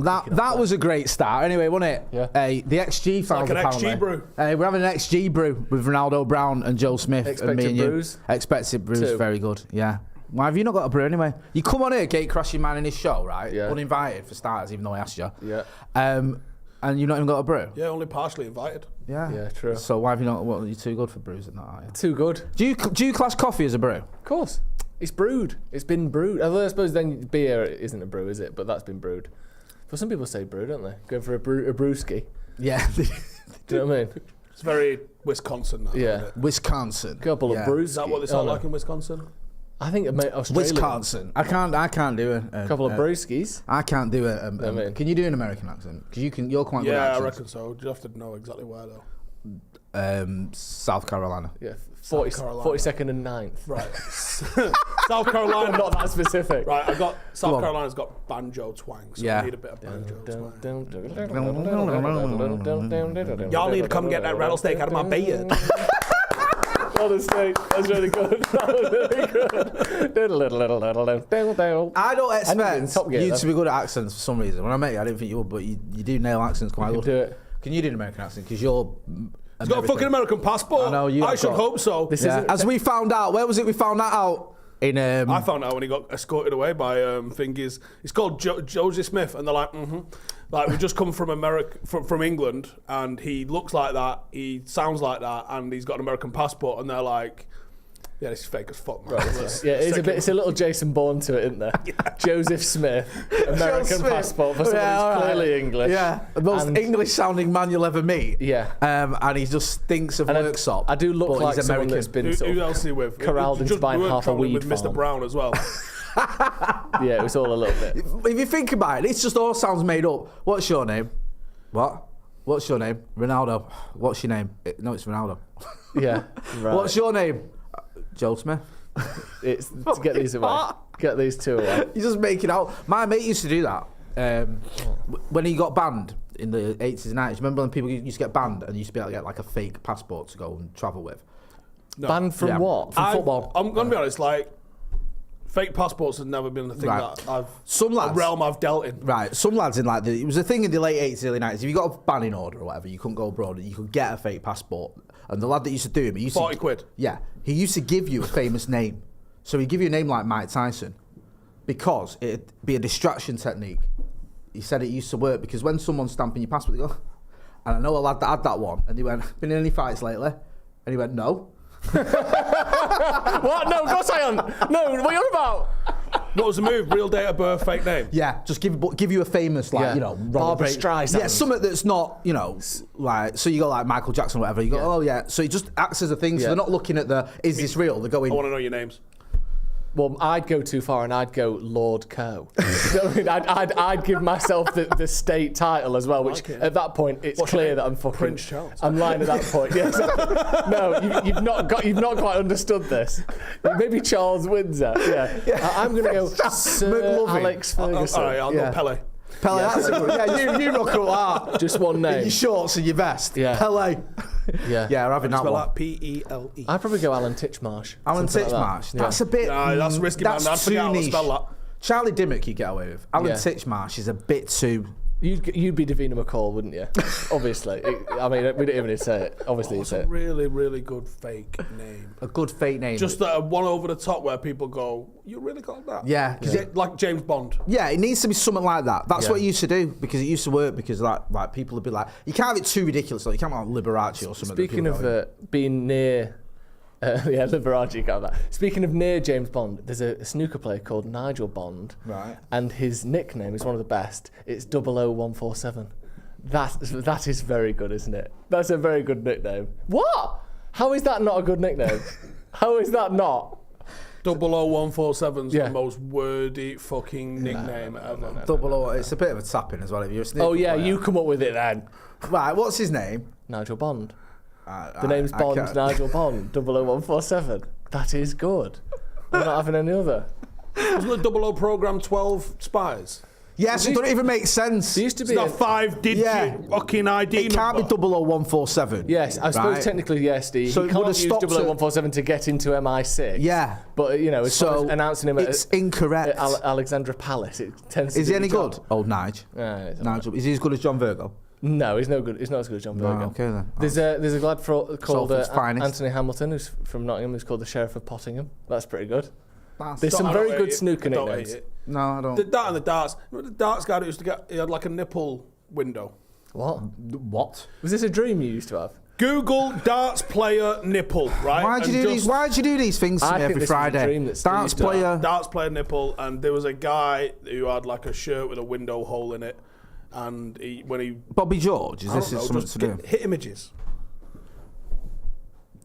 That was a great start. Anyway, wasn't it? Yeah. The XG fans like an apparently. XG brew. We're having an XG brew with Ronaldo Brown and Joe Smith and me and brews. you. Expected brews. 2. Very good. Yeah. Why have you not got a brew anyway? You come on here, gate crashing man in his show, right? Yeah. Uninvited for starters, even though I asked you. Yeah. And you've not even got a brew. Yeah, only partially invited. Yeah. Yeah, true. So why have you not? What, you're too good for brews and that, are you? Too good. Do you class coffee as a brew? Of course. It's brewed. It's been brewed. Although I suppose then beer isn't a brew, is it? But that's been brewed. But some people say brew, don't they? Going for a brewski. Yeah. Do you know what I mean? It's very Wisconsin now. Yeah. Isn't it? Wisconsin. Couple of brews. Is that what they sound like in Wisconsin? I think Australia. Wisconsin. I can't do it. A couple of brewskis. I can't do it. I mean. Can you do an American accent? Because you're quite good at Yeah, I accents. reckon so. You have to know exactly where though. South Carolina. Yeah, Carolina. 42nd and 9th. Right. South Carolina. Not that specific. Right, I got South Carolina's got banjo twang, so Yeah. I need a bit of banjo twang. Y'all Y'all need to come get that rattlesnake out of my beard. Honestly, that's really good. That was really good. I don't And you're in expect Top Gear, you though. to be good at accents for some reason. When I met you, I didn't think you would, but you do nail accents quite You well. can do it. Can you do an American accent? Because you're. He's got a fucking American passport. I know, you I have should got- hope so. This Yeah. isn't- As we found out, where was it? We found that out in. I found out when he got escorted away by thingies. He's called Joseph Smith, and they're like, like we just come from America, from England, and he looks like that, he sounds like that, and he's got an American passport, and they're like, yeah, this is fake as fuck, man. Yeah, it's a little Jason Bourne to it, isn't there? Joseph Smith, American Smith. passport for someone Yeah, who's alright. clearly English. Yeah, the most And- English-sounding man you'll ever meet. Yeah. And he just stinks of And worksop. I do look but like he's someone American. that's been sort Who of else are you with? corralled into Just- buying we were half a travelling weed with farm. Mr. Brown as well. Yeah, it was all a little bit. If you think about it, it just all sounds made up. What's your name? What? What's your name? Ronaldo. What's your name? No, it's Ronaldo. Yeah. Right. What's your name? Joe Smith. It's to get these away. Get these two away. You just make it out. My mate used to do that when he got banned in the 80s and 90s. Remember when people used to get banned and used to be able to get like a fake passport to go and travel with? No. Banned from Yeah. what? From football? I'm going to be honest, like, fake passports have never been a thing Right. that Some a lads, realm I've dealt in. right? Some lads in like it was a thing in the late 80s, early 90s. If you got a banning order or whatever, you couldn't go abroad. You could get a fake passport. And the lad that used to do him, he used 40 to, quid. Yeah, he used to give you a famous name. So he'd give you a name like Mike Tyson because it'd be a distraction technique. He said it used to work because when someone's stamping your passport, they go, and I know a lad that had that one, and he went, been in any fights lately? And he went, no. What? No, of course I am. No, what are you on about? What was the move? Real date of birth, fake name? Yeah, just give you a famous, like, Yeah. you know, Barbra Streisand. Yeah, something that's not, you know, like, so you go like Michael Jackson or whatever, you go, oh yeah, so it just acts as a thing, so Yeah. they're not looking at is this real? They're going, I want to know your names. Well, I'd go too far and I'd go Lord Co. You know what I mean? I'd give myself the state title as well, which like it. at that point it's What's your clear name? that I'm fucking Prince Charles. I'm lying at that point. Yes. No, you've not quite understood this. Maybe Charles Windsor. Yeah. I'm going to go Sir McLovin. Alex Ferguson. All right, I'll go Pele. Pele, that's a good, yeah, you rock up that. Just one In name. your shorts and your vest. Yeah. Pele. Yeah. Yeah, we're having that Spell one. that P-E-L-E. I'd probably go Alan Titchmarsh. Alan something like Titchmarsh. that. That's a bit. Nah, that's risky, man. I'd That's forget too how to niche. spell that. Charlie Dimmock you get away with. Alan Yeah. Titchmarsh is a bit too. You'd be Davina McCall, wouldn't you? Obviously. I mean, we don't even need to say it. Obviously, you It's say a it. really, really good fake name. A good fake name. Just that one over the top where people go, you really got that? Yeah. Is it like James Bond? Yeah, it needs to be something like that. That's Yeah. what it used to do because it used to work because like people would be like, you can't have it too ridiculous. Like you can't have Liberace or something. Speaking of being near, yeah, Liberace, you can't have that. Speaking of near James Bond, there's a snooker player called Nigel Bond, Right. and his nickname is one of the best. It's 00147. That is very good, isn't it? That's a very good nickname. What? How is that not a good nickname? How is that not? 00147's Yeah. the most wordy fucking nickname ever. Double O. It's a bit of a tapping as well. If you're a snooker Oh yeah, player. you come up with it then. Right. What's his name? Nigel Bond. The name's I Bond, can't- Nigel Bond, 00147. That is good. We're not having any other. Wasn't the 00 program 12 spies? Yes, it doesn't even make sense. There used to It's be not 5-digit fucking ID It can't number. be 00147. Yes, I suppose right? technically yes, Steve. So You it can't would've use stopped 00147 to get into MI6. Yeah. But, you know, as far as announcing him it's at incorrect. Alexandra Palace, it tends to Is do he any the job. good? Old Nige. It's all Nigel. Is he as good as John Virgo? No, he's no good. He's not as good as John No, Berger. okay then. There's a lad called Salford's finest. Anthony Hamilton, who's from Nottingham, who's called the Sheriff of Pottingham. That's pretty good. That's- There's some I very don't good hate it. snooker I don't nicknames. hate it. No, I don't. The that and the darts. Remember the darts guy that used to get? He had like a nipple window. What? What? Was this a dream you used to have? Google darts player nipple, right? Why'd you And do these? Why'd you do these things to I me think every this was a Friday? dream that Steve Darts used to player. Darts player nipple, and there was a guy who had like a shirt with a window hole in it, and when he Bobby George. Is I this don't know, something just to do? hit images.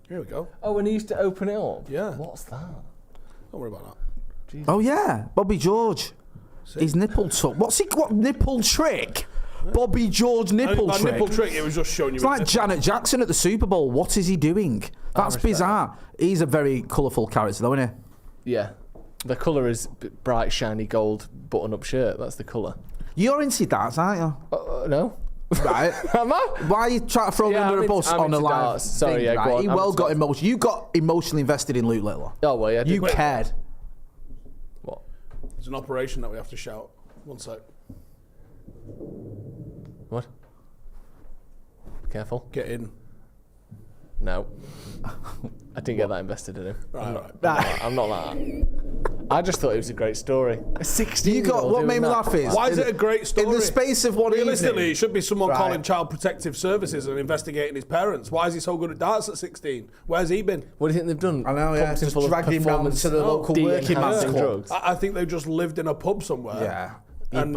Here we go. Oh, when he used to open it up? Yeah. What's that? Don't worry about that. Oh yeah, Bobby George. His nipple tuck. What nipple trick? Bobby George nipple By trick. nipple trick, it was just showing you. It's his like nipple. Janet Jackson at the Super Bowl. What is he doing? That's respect bizarre. He's a very colourful character, though, isn't Yeah. The colour is bright, shiny gold button-up shirt. That's the colour. he? You're into darts, aren't you? No. Right. Am I? Why are you trying to throw me Yeah, under I'm a bus I'm on a into live darts. Sorry, thing, yeah, right? go on. He I'm well into got darts. emotional. You got emotionally invested in Luke Littler. Oh, well, yeah. You cared. What? It's an operation that we have to shout. One sec. What? Careful. Get in. No. I didn't get that invested in him. Right. I'm not like that. I just thought it was a great story. A 16 You got what made me laugh is Why is it a great story? in the space of one Realistically, evening. it should be someone Right. calling Child Protective Services and investigating his parents. Why is he so good at darts at 16? Where's he been? What do you think they've done? I know, yeah, Pumped him just full of dragged him round performance to the local working man's de-enhancing club. drugs. I think they just lived in a pub somewhere. Yeah. And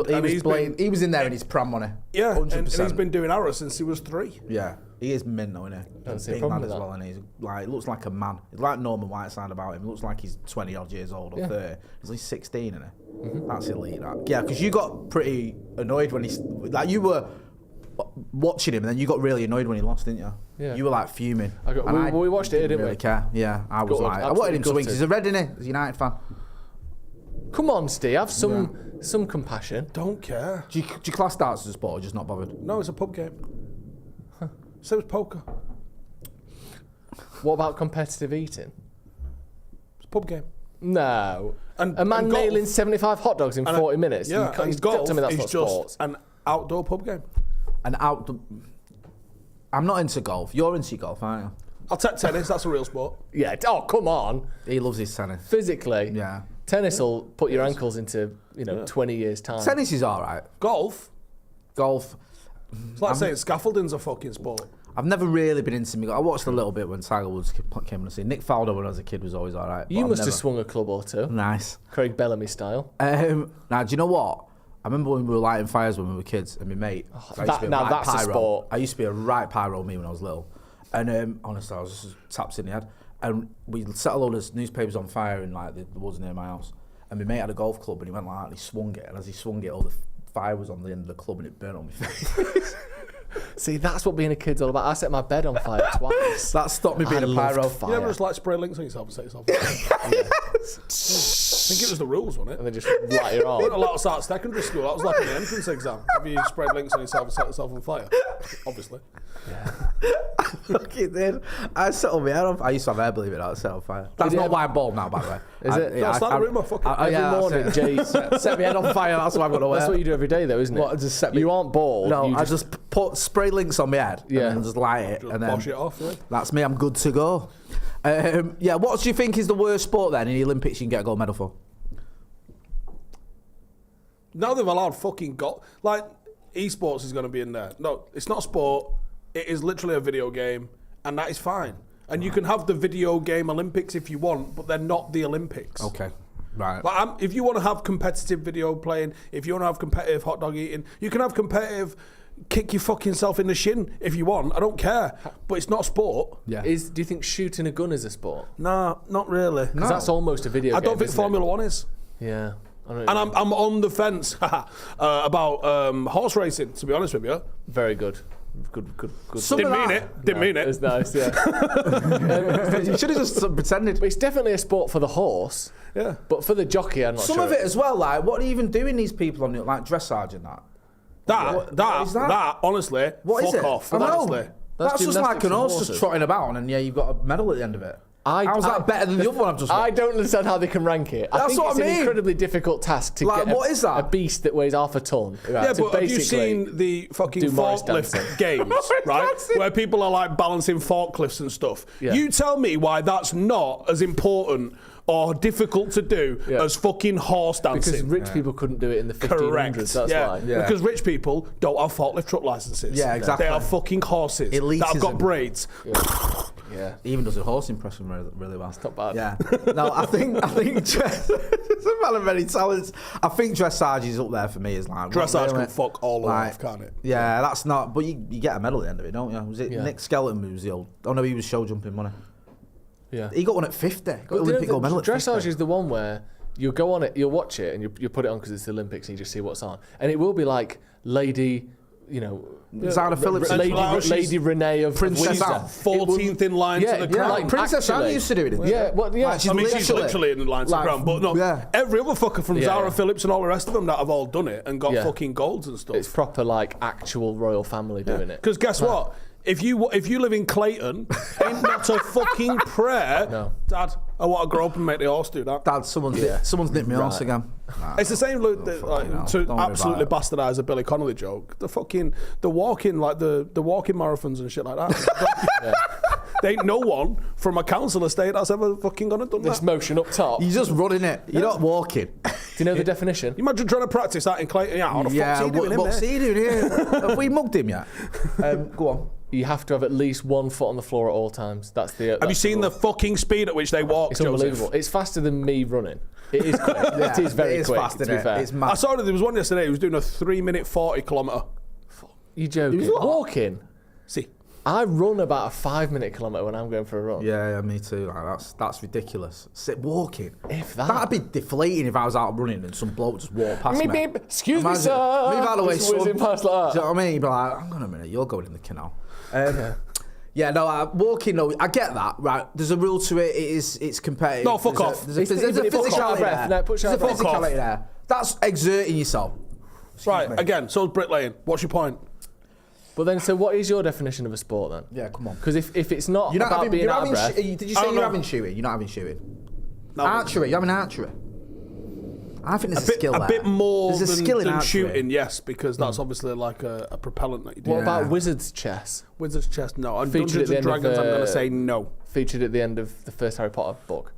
He was in there in his pram money. Yeah, 100%. and he's been doing arrow since he was 3. Yeah, he is mint though, isn't he? Don't He's see a a big problem man with as that. well, and he's like looks like a man. He's like Norman Whiteside about him. He looks like he's 20 odd years old or Yeah. 30. He's like 16, isn't he? That's elite. That. Yeah, because you got pretty annoyed when you were watching him, and then you got really annoyed when he lost, didn't you? Yeah. You were like fuming. We watched it here, didn't really we? care. Yeah, I was Gutted, like, I wanted him to win absolutely 'cause he's a Red, isn't he? He's a United fan. Come on, Steve. Have some compassion. Don't care. Do you class darts as a sport or just not bothered? No, it's a pub game. Same as poker. What about competitive eating? It's a pub game. No. And- a man and golf. nailing 75 hot dogs in And 40 minutes. Yeah, You can't and golf tell me that's is not just sports. an outdoor pub game. And I'm not into golf. You're into golf, aren't you? I'll take tennis. That's a real sport. Yeah. Oh, come on. He loves his tennis. Physically. Yeah. Tennis will put your ankles into 20 years time. Tennis is all right. Golf. Golf. It's like saying scaffolding's a fucking sport. I've never really been into me. I watched a little bit when Tiger Woods came on the scene. Nick Faldo when I was a kid was always all right. You must have swung a club or two. Nice. Craig Bellamy style. Now, do you know what? I remember when we were lighting fires when we were kids, and my mate. I used to be that's a sport. I used to be a right pyro me when I was little, and honestly, I was just taps in the head. And we set a load of newspapers on fire in like the woods near my house. And my mate had a golf club, and he went like that, and he swung it, and as he swung it, all the fire was on the end of the club, and it burnt on my face. See, that's what being a kid's all about. I set my bed on fire twice. That stopped me being I a loved pyro. fire. You never just like spray links on yourself and set yourself on fire? I think it was the rules, wasn't And it? then just light your I wasn't arm. allowed to start at secondary school. That was like an entrance exam. Have you sprayed links on yourself and set yourself on fire? Obviously. Look at that. I set all my hair on fire. I used to have hair, believe it or not, I set on fire. That's not why I'm bald now, by the way. Is it? No, start a rumour, fuck it. Every morning, Jay, set my head on fire, that's what I've got to wear. that's what you do every day, though, isn't it? What, just set me- You aren't bald. No, you I just put spray links on my head Yeah. and then just light it. Just and then wash it off, yeah. that's me, I'm good to go. Yeah, what do you think is the worst sport then in the Olympics you can get a gold medal for? Now they've allowed fucking golf. Like, esports is going to be in there. No, it's not sport. It is literally a video game, and that is fine. And you can have the video game Olympics if you want, but they're not the Olympics. Okay, right. Like, if you want to have competitive video playing, if you want to have competitive hot dog eating, you can have competitive kick your fucking self in the shin if you want. I don't care. But it's not sport. Yeah. do you think shooting a gun is a sport? Nah, not really. Because that's almost a video I game. don't think isn't it? Formula One is. Yeah. I don't And I'm on the fence about horse racing, to be honest with you. Very good. Good. Didn't mean it. Didn't mean It it. was nice, yeah. You should have just pretended. But it's definitely a sport for the horse. Yeah. But for the jockey, I'm not Some sure. of it as well, like, what are even doing these people on, like, dressage and that? What is that? That, honestly, What is fuck it? off. I know. Honestly. That's just like gymnastics an and horse horses. just trotting about, and yeah, you've got a medal at the end of it. How's that better than the other one I've just watched? I don't understand how they can rank it. I That's think what it's I mean. an incredibly difficult task to Like, get what is that? a beast that weighs half a ton. Yeah, to but have you basically seen the fucking do Morris forklift dancing. games, right? Where people are like balancing forklifts and stuff. Yeah. You tell me why that's not as important or difficult to do as fucking horse dancing. Because rich people couldn't do it in the 1500s. Correct. That's yeah. why. Yeah. Because rich people don't have forklift truck licenses. Yeah, exactly. They are fucking horses that have got Elitism. braids. Yeah. He even does a horse impression really well. Not bad. Yeah. No, I think dress, it's a man of many talents. I think dressage is up there for me. Is like Dressage really, can fuck all like, off, can't it? Yeah, that's not. But you get a medal at the end of it, don't you? Was it Yeah. Nick Skeleton who was the old? Oh no, he was show jumping, wasn't Yeah. he? He got one at 50. Got But Olympic gold medal at 50. dressage is the one where you go on it, you'll watch it, and you put it on because it's the Olympics, and you just see what's on, and it will be like Lady, Zara Phillips, Lady Renee of Princess Windsor. Anne. 14th in line to the Yeah, crown. like Princess Anne used to do it. Yeah, well, yeah. Like, I mean, she's literally in line to the like, ground. But no, yeah. every other fucker from Yeah, Zara yeah. Phillips and all the rest of them that have all done it and got Yeah. fucking golds and stuff. It's proper like actual royal family doing it. Because guess what? If you live in Clayton, ain't not a fucking prayer, No. Dad, I want to grow up and make the horse do that. Dad, someone's nicked me horse again. Nah, It's the same look that, fucking hell. like, to Don't worry absolutely about bastardise a Billy Connolly joke. The walking marathons and shit like that. There ain't no one from a council estate that's ever fucking gonna done This that. motion up top. You're just running it. You're not walking. Do you know the definition? You imagine trying to practice that in Clayton. Yeah, what the fuck's he doing in what's there? he doing here? Have we mugged him yet? Go on. You have to have at least 1 foot on the floor at all times. That's the. Have you seen the fucking speed at which they walk, It's Joseph? unbelievable. It's faster than me running. It is quick. It is very quick. fast, to isn't be it? fair. It's I mad. saw that there was one yesterday who was doing a 3-minute 40 kilometre. You joking? what? Walking. See, I run about a 5-minute kilometre when I'm going for a run. Yeah, me too. Like, that's ridiculous. Walking. If that. That'd be deflating if I was out running and some bloke just walked past me. Beep, beep. Excuse me, Imagine- sir. Move out of the way, Just son. whizzing past like Do you that. know what I mean? You'd be like, hang on a minute, you're going in the canal. Yeah, no, walking, no, I get that, right? There's a rule to it. It's competitive. No, fuck There's off. There's a It's- it's- put physicality breath. there. No, put There's a breath. Fuck off. physicality there. That's exerting yourself. right, me. again, so is bricklaying. What's your point? But then, so what is your definition of a sport then? Yeah, come on. Because if it's not You're not about having, being you're out of having breath, did you I say don't you're know. having shooting? You're not having shooting. No. Archery. You're having archery. I think there's a skill A there. bit more There's a than, skill in than archery. shooting, yes, because that's obviously like a propellant that you do. what Yeah. about wizard's chess? Wizard's chest, no. And Featured Dungeons at the and end of Dragons, I'm going to the- say no. Featured at the end of the first Harry Potter book.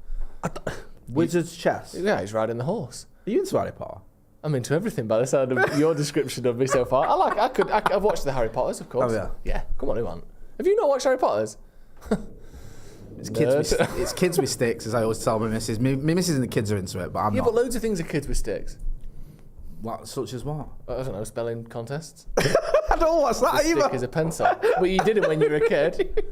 Wizard's chess. Yeah, he's riding the horse. Are you into Harry Potter? I'm into everything by the sound of your description of me so far. I've watched the Harry Potters, of course. Oh, yeah. Yeah, come on, who hasn't? Have you not watched Harry Potters? It's kids with sticks, as I always tell my missus. My missus and the kids are into it, but I'm Yeah, not. but loads of things are kids with sticks. What, such as what? I don't know, spelling contests. I don't know what's that Stick either. is a pencil. But you did it when you were a kid,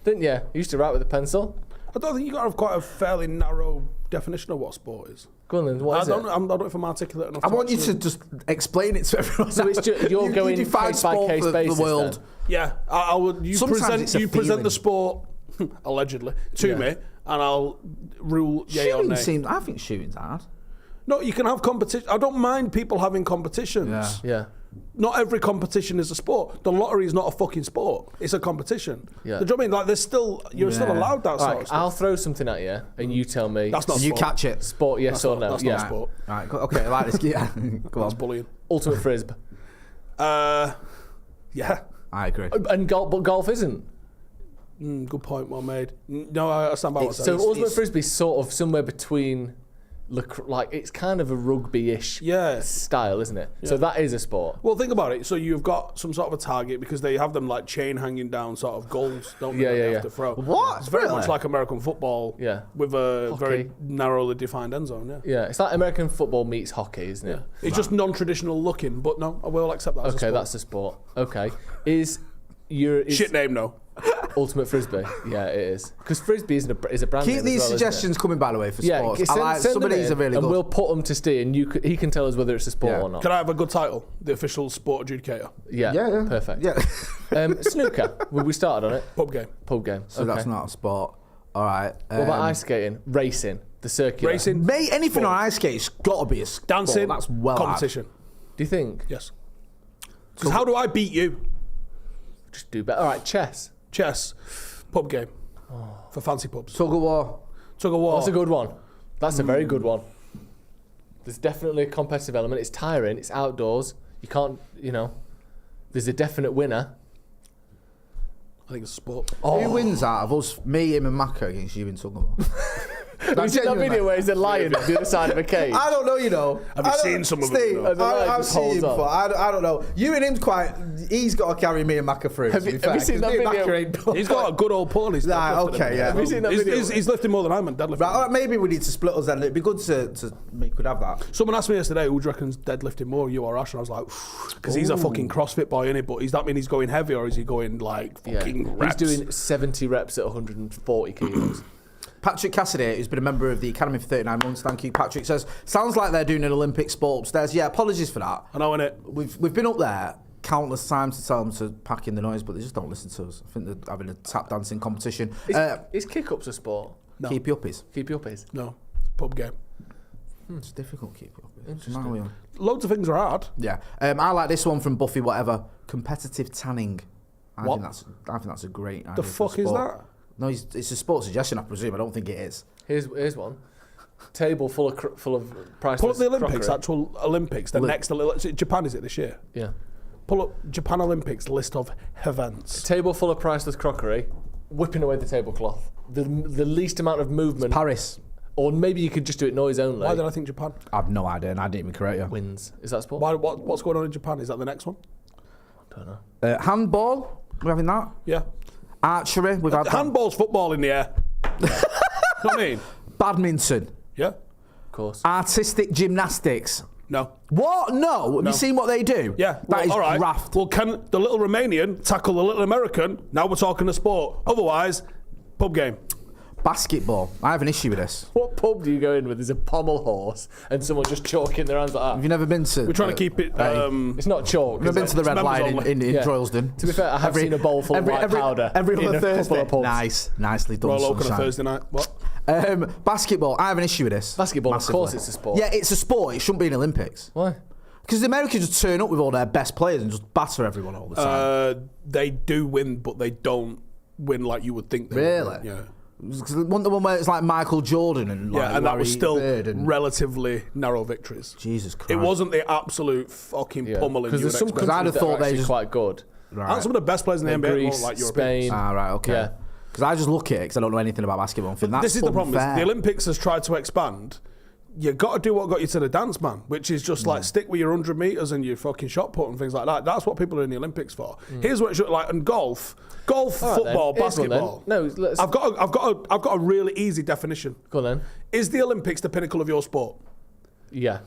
didn't you? You used to write with a pencil. I don't think you got to have quite a fairly narrow definition of what sport is. Go on then, what is I it? don't know if I'm articulate enough. I want you to just explain it to everyone. So it's just, you're going define case by sport case for basis the world. then? Yeah, I would. You Sometimes it's a present feeling. the sport allegedly to Yeah. me, and I'll rule yay or nay. I think shooting's hard. No, you can have competition. I don't mind people having competitions. Yeah. Yeah. Not every competition is a sport. The lottery is not a fucking sport. It's a competition. Yeah. Do you know what I mean? Like, you're still Yeah. allowed that sort Right, of stuff. I'll throw something at you, and you tell me. That's not And you sport. catch it. sport, yes That's or not- no. that's yeah. not sport. Right, okay, I like this. Yeah, go That's on. bullying. Ultimate frisbee. Yeah. I agree. And golf isn't. Good point, well made. No, I stand by what I So said. ultimate frisbee is sort of somewhere between, like it's kind of a rugby-ish Yeah. style, isn't it? So that is a sport. Well, think about it. So you've got some sort of a target because they have them like chain hanging down sort of goals, don't they? Yeah, that they yeah, have to yeah. throw. What? It's very Really? much like American football. Yeah. With a Hockey. very narrowly defined end zone. Yeah. Yeah, it's like American football meets hockey, isn't it? It's just non-traditional looking, but no, I will accept that. As a Okay, sport. that's a sport. Okay, is Shit name, no. Ultimate Frisbee. Yeah, it is. Because Frisbee is a brand Keep name these as well, suggestions coming, by the way, for sports. Yeah, Some of these are really and good. we'll put them to Steve, and he can tell us whether it's a sport or not. Can I have a good title? The official sport adjudicator. Yeah, perfect. Yeah. Snooker. We started on it. Pub game. Pub game. So that's not a sport. All right. What about ice skating? Racing. The circular. Racing. Mate, anything on ice skate's got to be a sport. Dancing. That's well competition. Do you think? Yes. Because how do I beat you? Just do better. All right, chess. Chess. Pub game. For fancy pubs. Tug of war. Tug of war. That's a good one. That's a very good one. There's definitely a competitive element. It's tiring. It's outdoors. You can't, there's a definite winner. I think it's a sport. Who wins out of us? Me, him, and Maka against you in tug of war. Have you seen that video where he's a lion on the other side of a cage? I don't know, Have you seen some of them? Steve, I've seen him holds on. before. I don't know. You and him's he's got to carry me and Maka through. Have you seen that video? He's got a good old pull. He's okay, yeah. Have you seen that video? He's lifting more than I'm in deadlifting. Right, all right, maybe we need to split us then. It'd be good we could have that. Someone asked me yesterday, who do you reckon's deadlifting more, you or Ash? And I was like, because he's a fucking CrossFit boy, innit? But does that mean he's going heavy or is he going like fucking reps? He's doing 70 reps at 140 kilos. Patrick Cassidy, who's been a member of the Academy for 39 months, thank you. Patrick says, sounds like they're doing an Olympic sport upstairs. Yeah, apologies for that. I know, innit? We've been up there countless times to tell them to pack in the noise, but they just don't listen to us. I think they're having a tap dancing competition. Is kick-ups a sport? No. Keep you uppies. Keep you uppies? No, it's a pub game. It's difficult to keep you uppies. Loads of things are hard. Yeah. I like this one from Buffy, whatever. Competitive tanning. I think that's a great idea. The fuck is that? No, it's a sports suggestion, I presume. I don't think it is. Here's one. Table full of priceless Pull up the Olympics, crockery. actual Olympics. The next, Japan is it this year? Yeah. Pull up Japan Olympics list of events. Table full of priceless crockery, whipping away the tablecloth. The least amount of movement. Paris. Or maybe you could just do it noise only. Why did I think Japan? I have no idea, and I didn't even correct you. Wins. Is that sport? What's going on in Japan? Is that the next one? I don't know. Handball. We're having that. Yeah. Archery. We've had Handball's football in the air. Know what I mean? Badminton. Yeah. Of course. Artistic gymnastics. No. What? No. Have you seen what they do? Yeah. That is all right. graft. Well, can the little Romanian tackle the little American? Now we're talking a sport. Otherwise, pub game. Basketball. I have an issue with this. What pub do you go in with? There's a pommel horse and someone just chalking their hands like that. Have you never been to... We're trying to keep it... It's not chalk. I've never been to the Red members Line only. in Droylsden. To be fair, I have seen a bowl full of white powder every in other a couple Thursday. of pubs. Nice. Nicely done, Roll open on a sunshine. Thursday night. What? Basketball. I have an issue with this. Basketball, Massively. of course it's a sport. Yeah, it's a sport. It shouldn't be an Olympics. Why? Because the Americans just turn up with all their best players and just batter everyone all the time. They do win, but they don't win like you would think they Really? would. Yeah. Wasn't the one where it's like Michael Jordan and like Yeah, and that Larry was still Bird and relatively narrow victories. Jesus Christ. It wasn't the absolute fucking pummeling Because you would there's some expect. I'd have countries that thought are they actually just- quite good. Right. And some of the best players in the NBA Greece, look like Europeans. Spain. Ah, right, okay. Yeah. Because I just look at it because I don't know anything about basketball. And think, that's This is the problem. Is unfair. the Olympics has tried to expand. You got to do what got you to the dance, man, which is just like stick with your 100 meters and your fucking shot put and things like that. That's what people are in the Olympics for. Here's what it should like. And golf, All right, football, then. Here's one then. basketball. No, let's I've got a really easy definition. go on then. Is the Olympics the pinnacle of your sport? Yeah.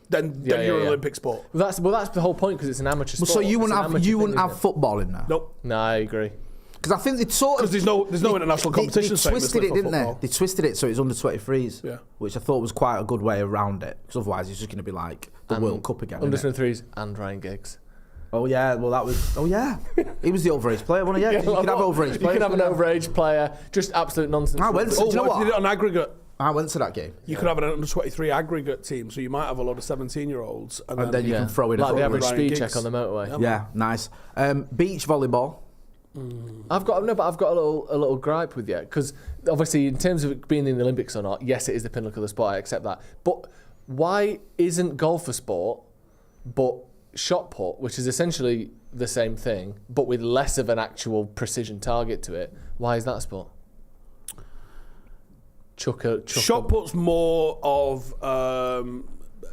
Then Yeah, you're an yeah. Olympic sport. Well, that's the whole point because it's an amateur sport. So you It's wouldn't an have amateur thing, have isn't football in there? Nope. it? No, I agree. Because I think they sort of... Because there's no international competition. They twisted it, didn't they? They twisted it so it's under 23s, Yeah. which I thought was quite a good way around it. Because otherwise it's just going to be like the World Cup again. Under Isn't it? 23s and Ryan Giggs. Oh yeah, well that was... Oh yeah, he was the overage player, wasn't he? Yeah, 'cause you could have overage You players. can have an overage player. Just absolute nonsense. I went to- Oh, do you know what if you what? did it on aggregate? I went to that game. You could have an under 23 aggregate team, so you might have a lot of 17-year-olds, And then you can throw in like a the average Ryan speed Giggs. check on the motorway. Yeah, nice. Beach volleyball. I've got a little gripe with you because obviously in terms of it being in the Olympics or not, yes, it is the pinnacle of the sport. I accept that. But why isn't golf a sport, but shot put, which is essentially the same thing, but with less of an actual precision target to it? Why is that a sport? Shot put's more of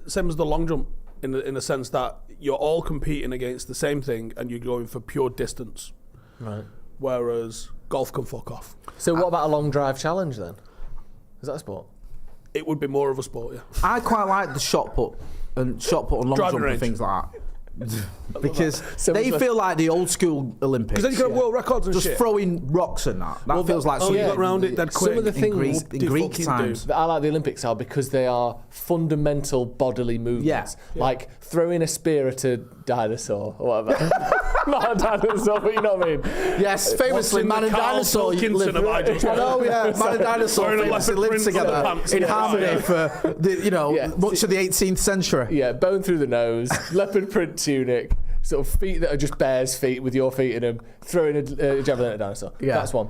same as the long jump in the sense that you're all competing against the same thing and you're going for pure distance. Right. Whereas golf can fuck off. So what about a long drive challenge then? Is that a sport? It would be more of a sport, yeah. I quite like the shot put and long Driving jump range. and things like that. Because So they much- feel like the old school Olympics. Because then you got world records and just shit. throwing rocks and that. That feels like oh, something you got round it dead quick. Some of the in things Greek times. that I like the Olympics are because they are fundamental bodily movements. Yeah. Like throwing a spear at a dinosaur or whatever. Not a dinosaur, but you know what I mean. Yes, famously, Watching man the and Carl dinosaur Pilkington of I Just I know, yeah, man and dinosaur Wearing a famously leopard lived print together pants in and harmony fire. for much of the 18th century. Yeah, bone through the nose, leopard print tunic, sort of feet that are just bear's feet with your feet in them, throwing a javelin at a dinosaur. Yeah. That's one.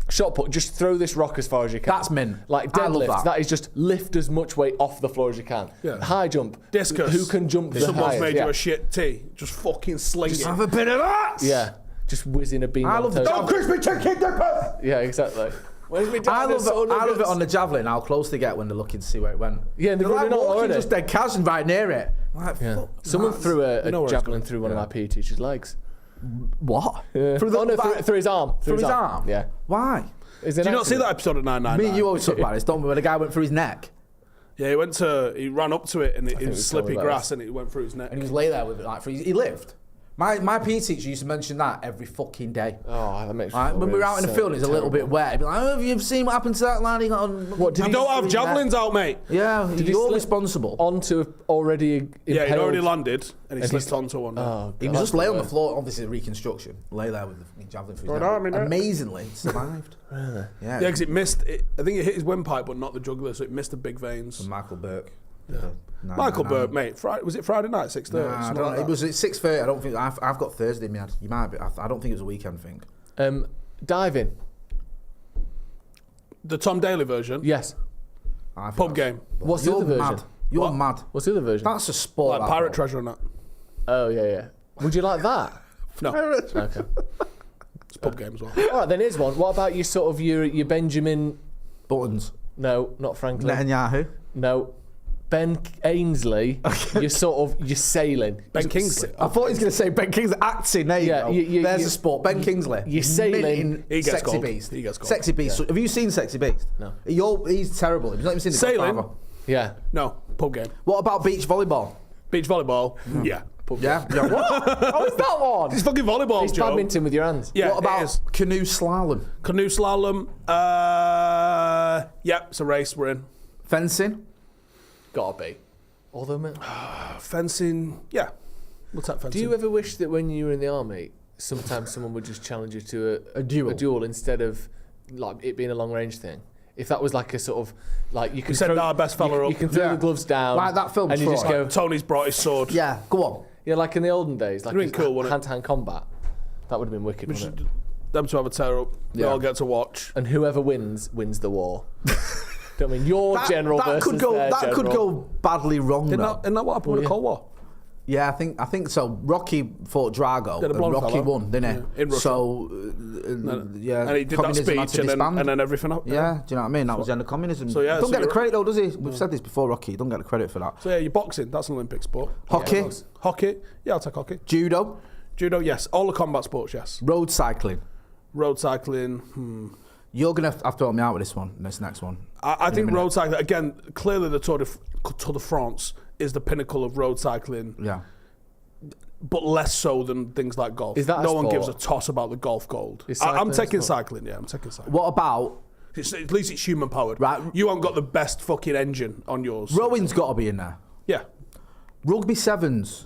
Shot put, just throw this rock as far as you can. That's mint. Like I love deadlift, that. that is just lift as much weight off the floor as you can. Yeah. High jump. Discus. Who can jump the Someone's highest? made yeah. you a shit tea. Just fucking sling it. Have a bit of that. Yeah. Just whizzing a beam I on love the toes. dog. Crispy chicken dipper! Yeah, exactly. Where's me I love dinosaur it on the javelin, how close they get when they're looking to see where it went. Yeah, and they're like running all walking already. just dead casual and right near it. Like, Yeah. fuck Someone that. threw You know a where it's javelin going. through one of my PE teacher's legs. What? Yeah. Through the- Oh, no, through his arm. Through his arm? Yeah. Why? Is it Did you not see accident? that episode of 999? Me and you always talk about this, don't we? When the guy went through his neck. Yeah, he ran up to it and it we was slippy told about grass and it went through his neck. And he was lay there with it, like, he lived. My PE teacher used to mention that every fucking day. Oh, that makes me Like, feel when we were really out in the so field, it's a little bit terrible. wet. He'd be like, oh, have you seen what happened to that lad? He got on. What, did I he don't have his javelins neck. out, mate. Yeah, he you're slip responsible. Onto already Yeah, he'd impaled- already landed and he And slipped he's- onto one. Oh, He God, was just that's lay on the the floor, obviously reconstruction, lay there with the javelin through his Right on, neck. innit? Amazingly, he survived. Really? Yeah, Yeah, because it missed. I think it hit his windpipe, but not the jugular, so it missed the big veins. Michael Burke. Michael Burke, mate. Was it Friday night, 6:30? Nah, I Something don't like know. It that. was at 6:30. I don't think I've got Thursday in my head. You might be. I don't think it was a weekend thing. Diving. The Tom Daly version. Yes. I think Pub that's- game. What's the You're other mad. version? You're What? mad. What's the other version? That's a sport. Like that, Pirate bro. Treasure and that. Oh, yeah. Would you like that? No, Okay. it's pub game as well. All right, then here's one. What about your sort of your Benjamin? Buttons. No, not Franklin. Netanyahu. No, Ben Ainsley. You're sailing. Ben Kingsley. I thought he was going to say Ben Kingsley acting. There you Yeah, go. you- There's you- a sport. Ben Kingsley. you're sailing. Minting He gets Sexy gold. Beast. He gets gold. Sexy Beast. Have you seen Sexy Beast? No. He's terrible. He's not even seen the Sailing? Godfather. Yeah. No, pub game. What about beach volleyball? Beach volleyball. Yeah, pub game. Yeah. What? Oh, is that one? It's fucking volleyball, It's Joe. badminton with your hands. Yeah, What it about is. canoe slalom? Canoe slalom. Yeah, it's a race we're in. Fencing? Gotta be. Although, man, Fencing. Yeah, we'll take fencing. do you ever wish that when you were in the army, sometimes someone would just challenge you to A duel? a duel instead of like it being a long range thing? If that was like a sort of like you can send throw, our best fella you, up. you can throw Yeah. the gloves down, Like that film, and you just Troy. go, Tony's brought his sword. Yeah, go on. yeah, like in the olden days, like It'd been cool, wouldn't it? hand-to-hand combat. That would have been wicked, We wouldn't should, it? them to have a tear up. We Yeah. all get to watch. And whoever wins the war. Do you know what I mean your general versus could go. their That could general. go badly wrong. Isn't though. that what happened with the Cold War? Yeah, I think so. Rocky fought Drago, Yeah, the and blonde Rocky fella. won, didn't he? Yeah, in Russia. So, yeah, And he did that communism had speech to and disband. then everything up. Yeah, do you know what I mean? That was the end of communism. So, yeah, don't so get the you're- credit though, does he? We've said this before, Rocky. You don't get the credit for that. So yeah, you're boxing. That's an Olympic sport. Hockey, Hockey. Yeah, I'll take hockey. judo, Judo. Yes. All the combat sports. Yes. road cycling. Road cycling. You're gonna have to help me out with this one. This next one. I think road cycling again. Clearly, the Tour de France is the pinnacle of road cycling, Yeah. but less so than things like golf. Is that a no one sport? gives a toss about the golf gold. Is I'm cycling a taking sport? cycling. Yeah, I'm taking cycling. What about At least it's human powered. Right. You haven't got the best fucking engine on yours. rowing's got to be in there. Yeah. Rugby sevens.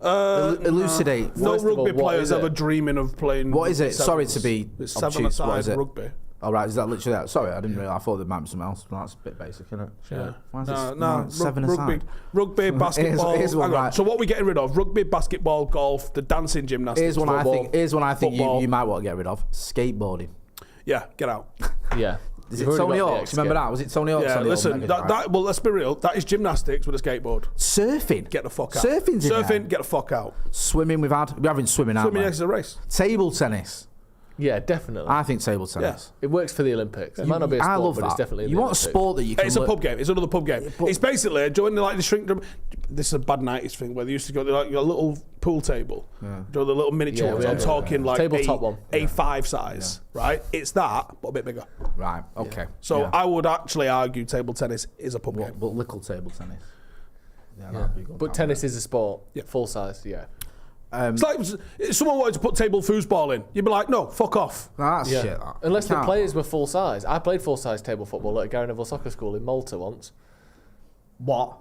Elucidate. No First of all, rugby what players is it? ever dreaming of playing. What is it? sevens. Sorry to be It's seven obtuse. What is aside it? rugby. All right, is that literally that? Sorry, I didn't realise. I thought there might be something else. But that's a bit basic, isn't it? Yeah. Why is No, it no. seven Rugby, aside? rugby, basketball. here's one, Hang on. right. So what are we getting rid of? Rugby, basketball, golf, the dancing, gymnastics. Here's one I football. think. Here's one I think football. you might want to get rid of. Skateboarding. Yeah, get out. Yeah. Is You've it already Tony got the Hawk's? Remember X that? Was it Tony Hawk's? Yeah, on the old listen. Mega Drive? Well, let's be real. That is gymnastics with a skateboard. Surfing. Get the fuck out. Surfing's in there. Surfing. Get the fuck out. Swimming. We're having swimming, aren't Swimming we? next to a race. Table tennis. Yeah, definitely. I think table tennis. It works for the Olympics. It might not be a sport, I love but that. it's definitely in You the want a Olympics. sport that you can. It's a look- pub game. It's another pub game. It's basically joining like the shrink. This is a bad 90s thing where they used to go like a little pool table. Do the little miniature Yeah, ones. we I'm had talking like Tabletop one. A5 size, right? It's that, but a bit bigger. Right. Okay. So yeah. I would actually argue table tennis is a pub game. But little table tennis. Yeah, Yeah. that'd be good. But tennis is a sport. Yeah. Full size, yeah. It's like if someone wanted to put table foosball in, you'd be like, no, fuck off. Nah, that's Yeah. shit. That. Unless You the can't. players were full size. I played full size table football at a Gary Neville Soccer School in Malta once. What?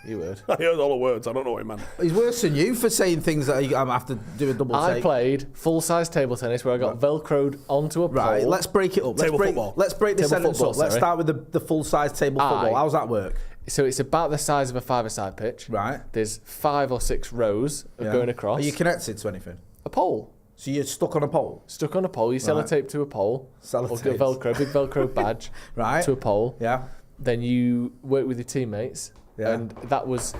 You heard. I heard all the words. I don't know what he meant. He's worse than you for saying things that I have to do a double I take. played full size table tennis where I got velcroed onto a pole. Right, let's break it up. Table football. Let's break the Table sentence football, up. Let's sorry. start with the full size table football. How's that work? So it's about the size of a five-a-side pitch. Right. There's 5 or 6 rows of going across. Are you connected to anything? A pole. So you're stuck on a pole? Stuck on a pole. You sellotape to a pole. Or Sellotape. Velcro, big Velcro badge Right. to a pole. Yeah. Then you work with your teammates. Yeah. And that was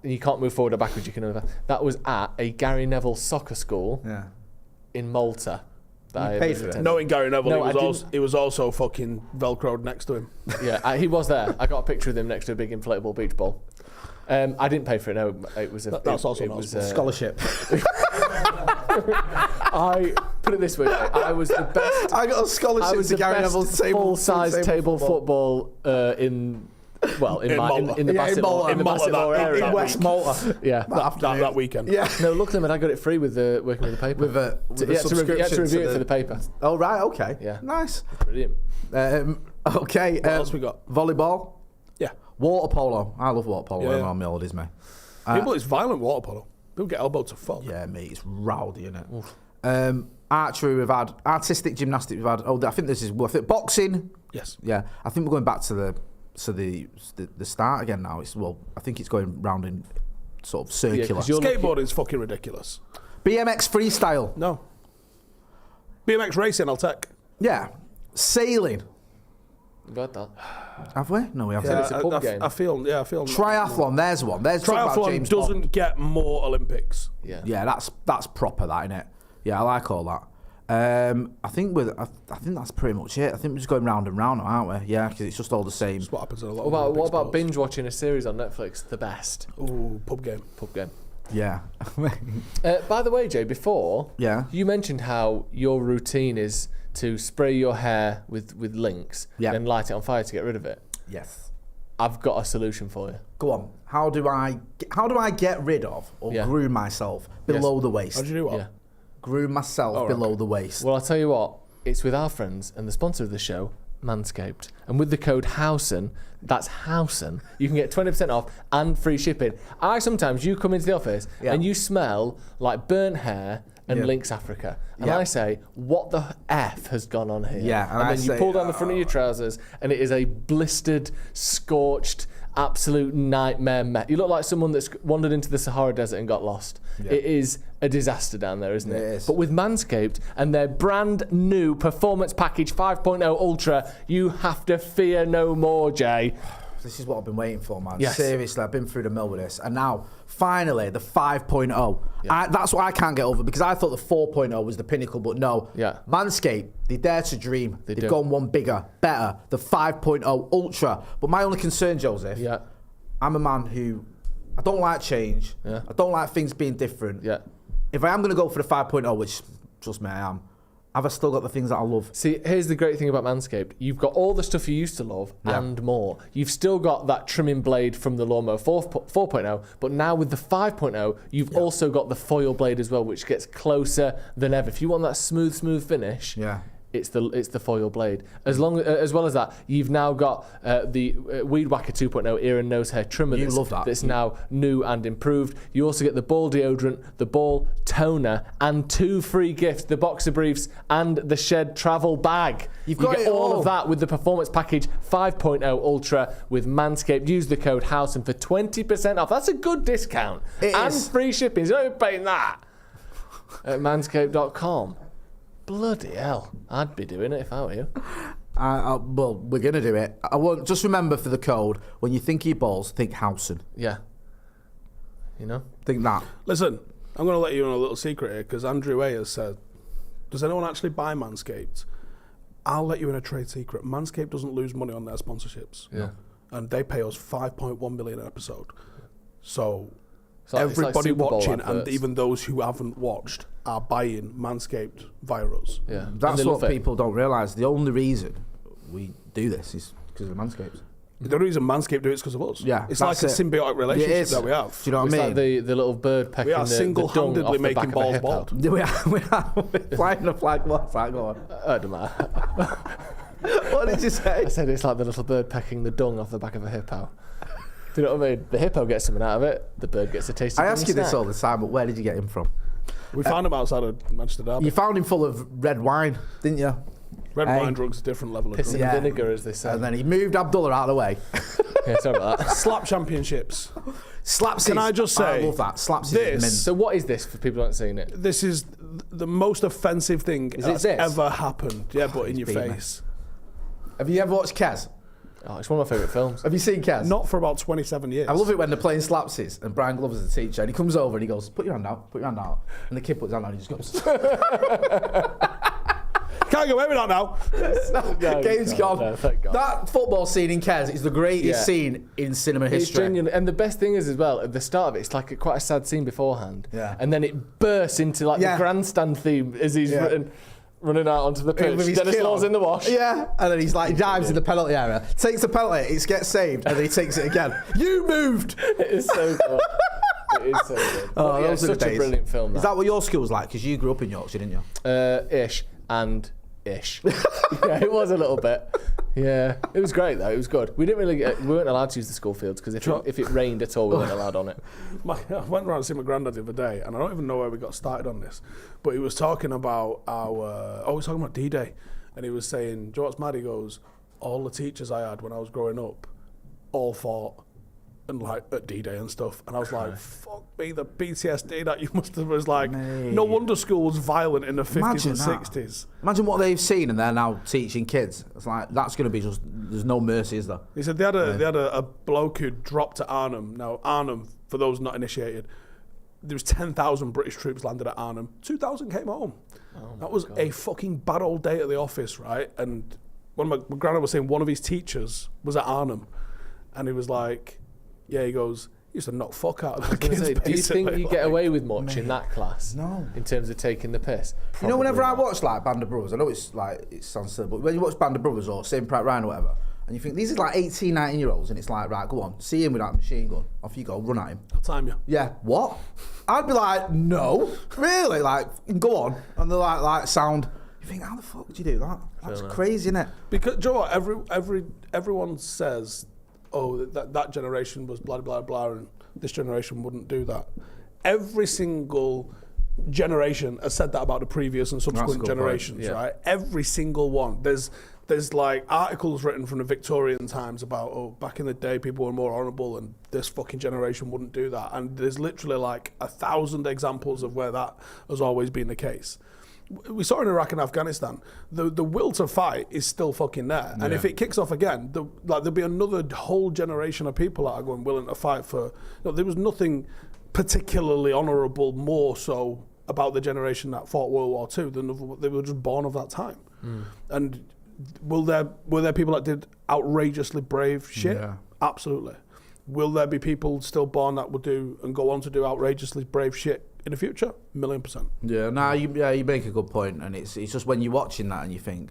you can't move forward or backwards, you can over. That was at a Gary Neville Soccer School Yeah. in Malta. that You I paid for it? attended. Knowing Gary Neville, No, I he was also fucking velcroed next to him. Yeah, he was there. I got a picture of him next to a big inflatable beach ball. I didn't pay for it. No, it was a. That's also it not was a Scholarship. I put it this way: I was the best. I got a I scholarship was to the Gary Neville's best table. full-size table football in. Well, in Malta. the Yeah, in Bassetlaw Malta. in the In Malta, Bassetlaw that- area. in West Malta. Yeah. That weekend. Yeah. No, luckily, man, I got it free with working with the paper. With a You had to subscription review to it for the paper. Oh right, okay. Yeah. Nice. Brilliant. Okay. What else we got? Volleyball, Yeah. water polo. I love water polo. Yeah. One of my melodies, mate. People, it's violent water polo. People get elbowed to fuck. Yeah, mate, it's rowdy, isn't it? Archery, we've had artistic gymnastics. We've had. Oh, I think this is worth it. Boxing. Yes. Yeah, I think we're going back to the start again now. I think it's going round in sort of circular. 'cause you're Skateboarding's fucking ridiculous. BMX freestyle. No. BMX racing, I'll take. Yeah, sailing. You've had that. Have we? No, we haven't. it's a pub game. I feel. Triathlon. There's one. There's talk about Triathlon James doesn't Bond. get more Olympics. Yeah. Yeah, that's proper, that, innit? Yeah, I like all that. I think that's pretty much it. I think we're just going round and round now, aren't we? Yeah, because it's just all the same. That's what happens in a lot What of about Olympic binge watching a series on Netflix? The best sports. Ooh, pub game. pub game. Yeah. By the way, Jay, before Yeah. you mentioned how your routine is to spray your hair with lynx Yeah. and light it on fire to get rid of it. Yes. I've got a solution for you. Go on. How do I get rid of or Yeah. groom myself below the waist? How'd you do what? Yeah. Groom myself Oh, below okay. the waist. Well, I'll tell you what. It's with our friends and the sponsor of the show, Manscaped. And with the code Housen, that's Housen, you can get 20% off and free shipping. Sometimes you come into the office Yeah. and you smell like burnt hair and Yeah. Lynx Africa. And Yeah. I say, what the F has gone on here? Yeah, and And I then you say, pull down the front of your trousers and it is a blistered, scorched, absolute nightmare mess. You look like someone that's wandered into the Sahara Desert and got lost. Yeah. It is a disaster down there, isn't it? It is. But with Manscaped and their brand new Performance Package 5.0 Ultra, you have to fear no more, Jay. This is what I've been waiting for, man. Yes. Seriously, I've been through the mill with this. And now, finally, the 5.0. That's what I can't get over because I thought the 4.0 was the pinnacle, but no. Yeah. Manscaped, they dare to dream. They've do. gone one bigger, better, the 5.0 Ultra. But my only concern, Joseph, Yeah. I'm a man who, I don't like change. Yeah. I don't like things being different. Yeah. If I am going to go for the 5.0, which, trust me, I am, have I still got the things that I love? See, here's the great thing about Manscaped. You've got all the stuff you used to love and more. You've still got that trimming blade from the Lawnmower 4.0, but now with the 5.0, you've also got the foil blade as well, which gets closer than ever. If you want that smooth finish, Yeah. it's the foil blade. As well as that, you've now got the Weed Whacker 2.0 ear and nose hair trimmer. You love that. That's now new and improved. You also get the ball deodorant, the ball toner, and 2 free gifts: the boxer briefs and the shed travel bag. You've You got get it all all. of that with the Performance Package 5.0 Ultra with Manscaped. Use the code Housen for 20% off. That's a good discount. It and is. free shipping. So don't be paying that at manscaped.com. Bloody hell. I'd be doing it if I were you. Well, we're going to do it. I want just remember for the code, when you think of your balls, think Housen. Yeah. You know? Think that. Listen, I'm going to let you in a little secret here because Andrew A has said, does anyone actually buy Manscaped? I'll let you in a trade secret. Manscaped doesn't lose money on their sponsorships. Yeah. And they pay us 5.1 million an episode. So It's like everybody Super Bowl watching adverts. and even those who haven't watched are buying Manscaped via us. Yeah. And That's they what love it. people don't realise. The only reason we do this is because of the Manscaped. The reason Manscaped do it is because of us. Yeah, it's like a symbiotic relationship that we have. Do you know what I mean? Like the little bird pecking We are single-handedly making balls bald. We are flying the flag. What's that going? Don't matter. What did you say? I said it's like the little bird pecking the dung off the back of a hippo. Do you know what I mean? The hippo gets something out of it. The bird gets a taste of it. I ask you this all the time, but where did you get him from? We found him outside of Manchester Derby. You found him full of red wine, didn't you? Red wine drugs, a different level of Piss drug. and vinegar, as they say. And then he moved Abdullah out of the way. Yeah, sorry about that. Slap championships. Slapsies. Can I just say, I love that. Slapsies. this- So what is this for people who haven't seen it? This is the most offensive thing that's ever happened. Yeah, but in your face. Have you ever watched Kez? Oh, it's one of my favourite films. Have you seen Kez? Not for about 27 years. I love it when they're playing slapsies and Brian Glover's the teacher and he comes over and he goes, put your hand out, put your hand out. And the kid puts his hand out and he just goes... Can't get away with that now. No, Game's gone. No, thank God. That football scene in Kez is the greatest scene in cinema It's history. genuine, and the best thing is as well at the start of it, it's like quite a sad scene beforehand, and then it bursts into like the grandstand theme as he's running out onto the pitch. Dennis Law's in the wash. Yeah, and then he's like, he dives in the penalty area, takes the penalty, it gets saved, and then he takes it again. You moved! It is so good. It is so good. Oh, Yeah, those are the such a days. brilliant film. Is that what your school was like? Because you grew up in Yorkshire, didn't you? Ish and ish. Yeah, it was a little bit. Yeah, it was great though. It was good. We weren't allowed to use the school fields because if it rained at all, we weren't allowed on it. I went around to see my granddad the other day, and I don't even know where we got started on this, but he was talking about he was talking about D-Day, and he was saying, "Do you know what's mad?" He goes, "All the teachers I had when I was growing up, all fought." And like at D-Day and stuff, and I was like, "Fuck me, the PTSD that you must have was like." Mate. No wonder school was violent in the 50s Imagine and that. 60s. Imagine what they've seen and they're now teaching kids. It's like, that's going to be just, there's no mercy, is there? He said they had a bloke who dropped at Arnhem. Now Arnhem, for those not initiated, there was 10,000 British troops landed at Arnhem. 2,000 came home. That was a fucking bad old day at the office, right? And my granddad was saying one of his teachers was at Arnhem, and he was like. Yeah, he goes, he used to knock fuck out of the kids. Do you think you get like, away with much in that class? No. In terms of taking the piss? You know, whenever Probably I watch like Band of Brothers, I know it's like, it sounds silly, but when you watch Band of Brothers or Saving Private Ryan or whatever, and you think, these are like 18, 19-year-olds, and it's like, right, go on, see him with that machine gun, off you go, run at him. I'll time you. Yeah, what? I'd be like, no, really? Like, go on. And they're like sound. You think, how the fuck would you do that? That's crazy, isn't it? Because, do you know what, everyone says, oh, that generation was blah, blah, blah, and this generation wouldn't do that. Every single generation has said that about the previous and subsequent generations, right? Every single one. There's like articles written from the Victorian times about, oh, back in the day people were more honourable and this fucking generation wouldn't do that. And there's literally like 1,000 examples of where that has always been the case. We saw in Iraq and Afghanistan, the will to fight is still fucking there. And if it kicks off again, there'll be another whole generation of people that are going willing to fight for... there was nothing particularly honourable more so about the generation that fought World War II than they were just born of that time. And were there people that did outrageously brave shit? Yeah. Absolutely. Will there be people still born that would do and go on to do outrageously brave shit in the future? 1,000,000%. Yeah, you make a good point, and it's just when you're watching that and you think,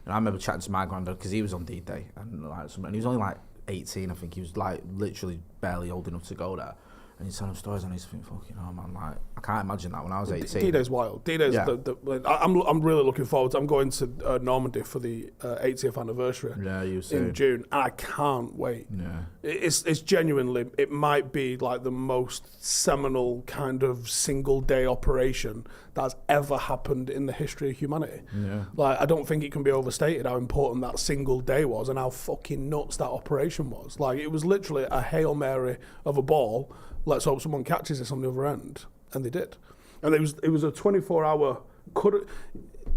and I remember chatting to my granddad because he was on D-Day, and he was only like 18, I think. He was like literally barely old enough to go there. And he's telling stories, and I used to think, fucking hell, man, like, I can't imagine that when I was 18. D-Day's wild. D-Day's I'm really looking forward to. I'm going to Normandy for the 80th anniversary. Yeah, in June, and I can't wait. Yeah, it's genuinely, it might be like the most seminal kind of single day operation that's ever happened in the history of humanity. Yeah, like I don't think it can be overstated how important that single day was and how fucking nuts that operation was. Like it was literally a Hail Mary of a ball. Let's hope someone catches this on the other end, and they did. And it was a 24-hour.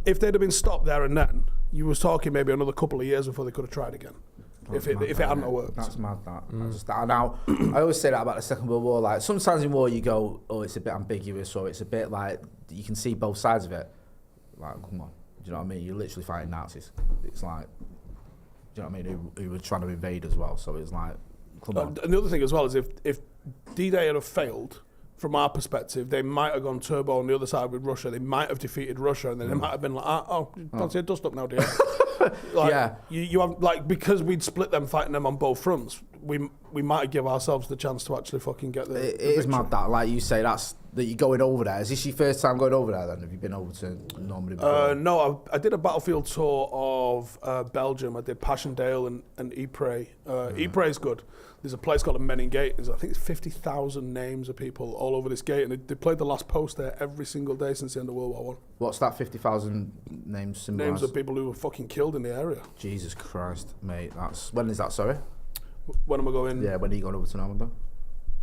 If they'd have been stopped there and then, you was talking maybe another couple of years before they could have tried again. If it hadn't worked. That's mad. Now, I always say that about the Second World War. Like sometimes in war you go, oh, it's a bit ambiguous, or it's a bit like you can see both sides of it. Like, come on, do you know what I mean? You're literally fighting Nazis. It's like, do you know what I mean? Who were trying to invade as well. So it's like, come on. And the other thing as well is if D-Day had have failed, from our perspective, they might have gone turbo on the other side with Russia. They might have defeated Russia, and then they might have been like, fancy a dust up now, dear. Like, Yeah. you have like because we'd split them fighting them on both fronts. We might give ourselves the chance to actually fucking get the. It is mad that, like you say, that you're going over there. Is this your first time going over there? Then have you been over to Normandy before? No, I did a battlefield tour of Belgium. I did Passchendaele and Ypres. Ypres is good. There's a place called the Menin Gate. I think it's 50,000 names of people all over this gate, and they played the last post there every single day since the end of World War One. What's that 50,000 names symbolise? Names of people who were fucking killed in the area. Jesus Christ, mate. When is that? Sorry. When am I going? Yeah, when are you going over to Normandy?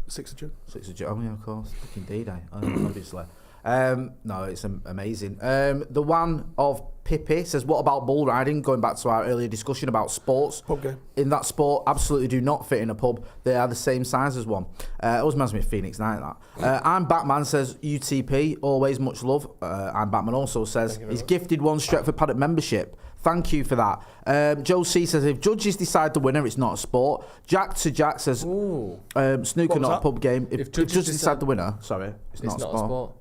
6th of June. 6th of June. Oh yeah, of course. Fucking D-Day. Obviously. No, it's amazing. The one of Pippi says, what about bull riding? Going back to our earlier discussion about sports. Pub game. In that sport, absolutely do not fit in a pub. They are the same size as one. Always reminds me of Phoenix Night, that. I'm Batman says, UTP, always much love. I'm Batman also says, he's gifted one Stretford Paddock membership. Thank you for that. Joe C says, if judges decide the winner, it's not a sport. Jack says, snooker not a pub game. If judges decide the winner, sorry, it's not a sport.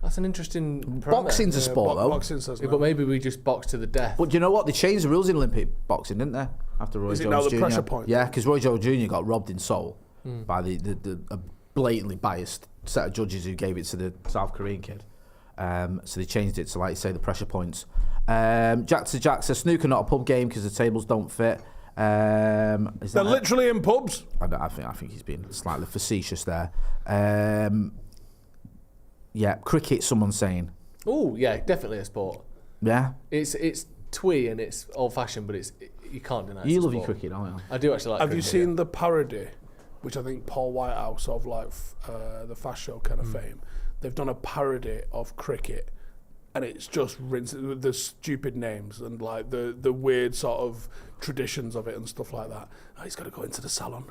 That's an interesting parameter. Boxing's a sport, though. Boxing says no. But maybe we just box to the death. But you know what? They changed the rules in Olympic boxing, didn't they? After Roy Is it Jones now the Jr. pressure point? Yeah, because Roy Jones Jr. got robbed in Seoul by a blatantly biased set of judges who gave it to the South Korean kid. So they changed it to, like you say, the pressure points. Jack says, snooker not a pub game because the tables don't fit. They're literally in pubs. I think he's being slightly facetious there. Yeah, cricket, someone's saying. Oh, yeah, definitely a sport. Yeah? It's twee and it's old-fashioned, but you can't deny it. You love your cricket, don't you? I do actually like Have cricket. you seen the parody, which I think Paul Whitehouse of like the Fast Show kind of fame? They've done a parody of cricket, and it's just the stupid names and like the weird sort of traditions of it and stuff like that. Oh, he's got to go into the salon.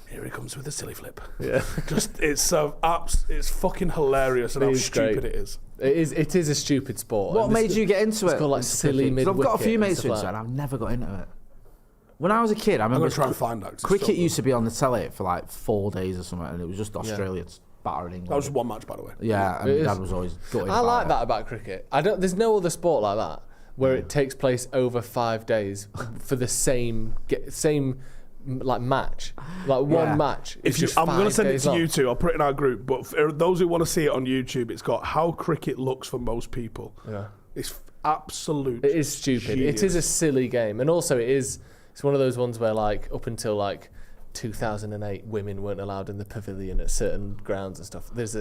Here he comes with a silly flip. Yeah. Just it's fucking hilarious and how stupid it is. It is a stupid sport. What made you get into it? It's called like silly mid-wicket. I've got a few mates who like into it, and I've never got into it. When I was a kid, I remember I'm gonna try and find that. cricket used to be on the telly for like 4 days or something, and it was just Australia battering England. That was one match, by the way. Yeah, and my dad was always gutted I like about that about cricket. There's no other sport like that where it takes place over 5 days for the same like match, like one match. I'm going to send it to you two. I'll put it in our group. But for those who want to see it on YouTube, it's got how cricket looks for most people. Yeah, it's absolute. It is stupid. Genius. It is a silly game, and also it's one of those ones where like up until like 2008, women weren't allowed in the pavilion at certain grounds and stuff. There's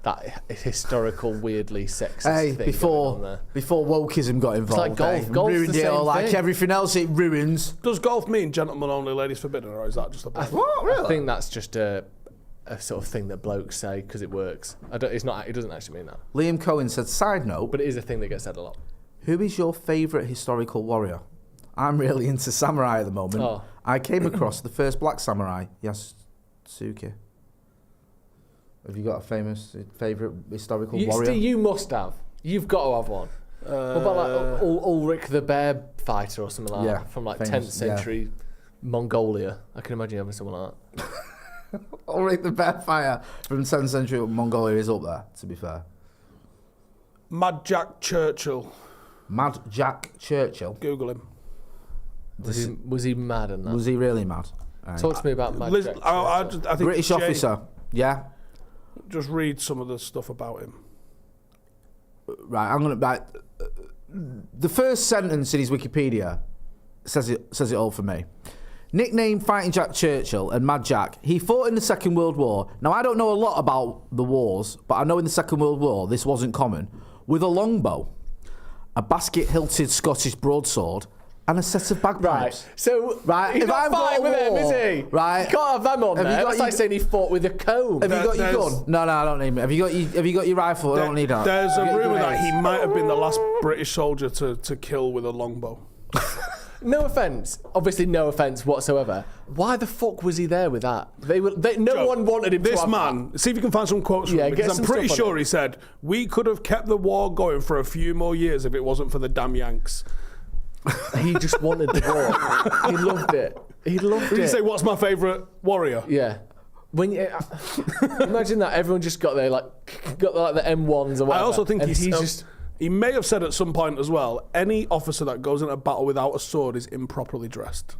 that historical, weirdly sexist thing going on there. Before wokeism got involved. It's like golf. Golf's ruined the it all, same like thing. everything else. It ruins. Does golf mean gentlemen only, ladies forbidden, or is that just a? What really? I think that's just a sort of thing that blokes say because it works. It's not. It doesn't actually mean that. Liam Cohen said, side note, But it is a thing that gets said a lot. who is your favourite historical warrior? I'm really into samurai at the moment. Oh. I came across the first black samurai, Yasuke. Have you got a famous favourite historical warrior? Steve, you must have. You've got to have one. What about like Ulrich the Bear Fighter or something like that from like famous, 10th century Mongolia? I can imagine having someone like that. Ulrich the Bear Fighter from 10th century Mongolia is up there, to be fair. Mad Jack Churchill. Mad Jack Churchill. Google him. Was he mad in that? Was he really mad? Talk to me about Mad Jack I Churchill. think British Jay, officer, yeah. Just read some of the stuff about him. Right, I'm gonna. The first sentence in his Wikipedia says it all for me. Nicknamed Fighting Jack Churchill and Mad Jack, he fought in the Second World War. Now, I don't know a lot about the wars, but I know in the Second World War this wasn't common. With a longbow, a basket-hilted Scottish broadsword, and a set of bagpipes. Right, so Right, he's not fighting with him, is he? Right, You can't have them on there. That's like saying he fought with a comb. Have you got your gun? No, I don't need it. Have you got your rifle? I don't need that. There's a Have you got rumour your that he grenades? might have been the last British soldier to kill with a longbow. No offence, obviously no offence whatsoever. Why the fuck was he there with that? No one wanted him to This have man, see if you can find some quotes from Yeah, him, get because I'm some pretty stuff on sure it. he said, we could have kept the war going for a few more years if it wasn't for the damn Yanks. that. He just wanted the war. He loved it. He loved Did it. you say, what's my favourite warrior? Yeah. When you, imagine that everyone just got there like the M1s or whatever. I also think and he's just He may have said at some point as well, any officer that goes into battle without a sword is improperly dressed.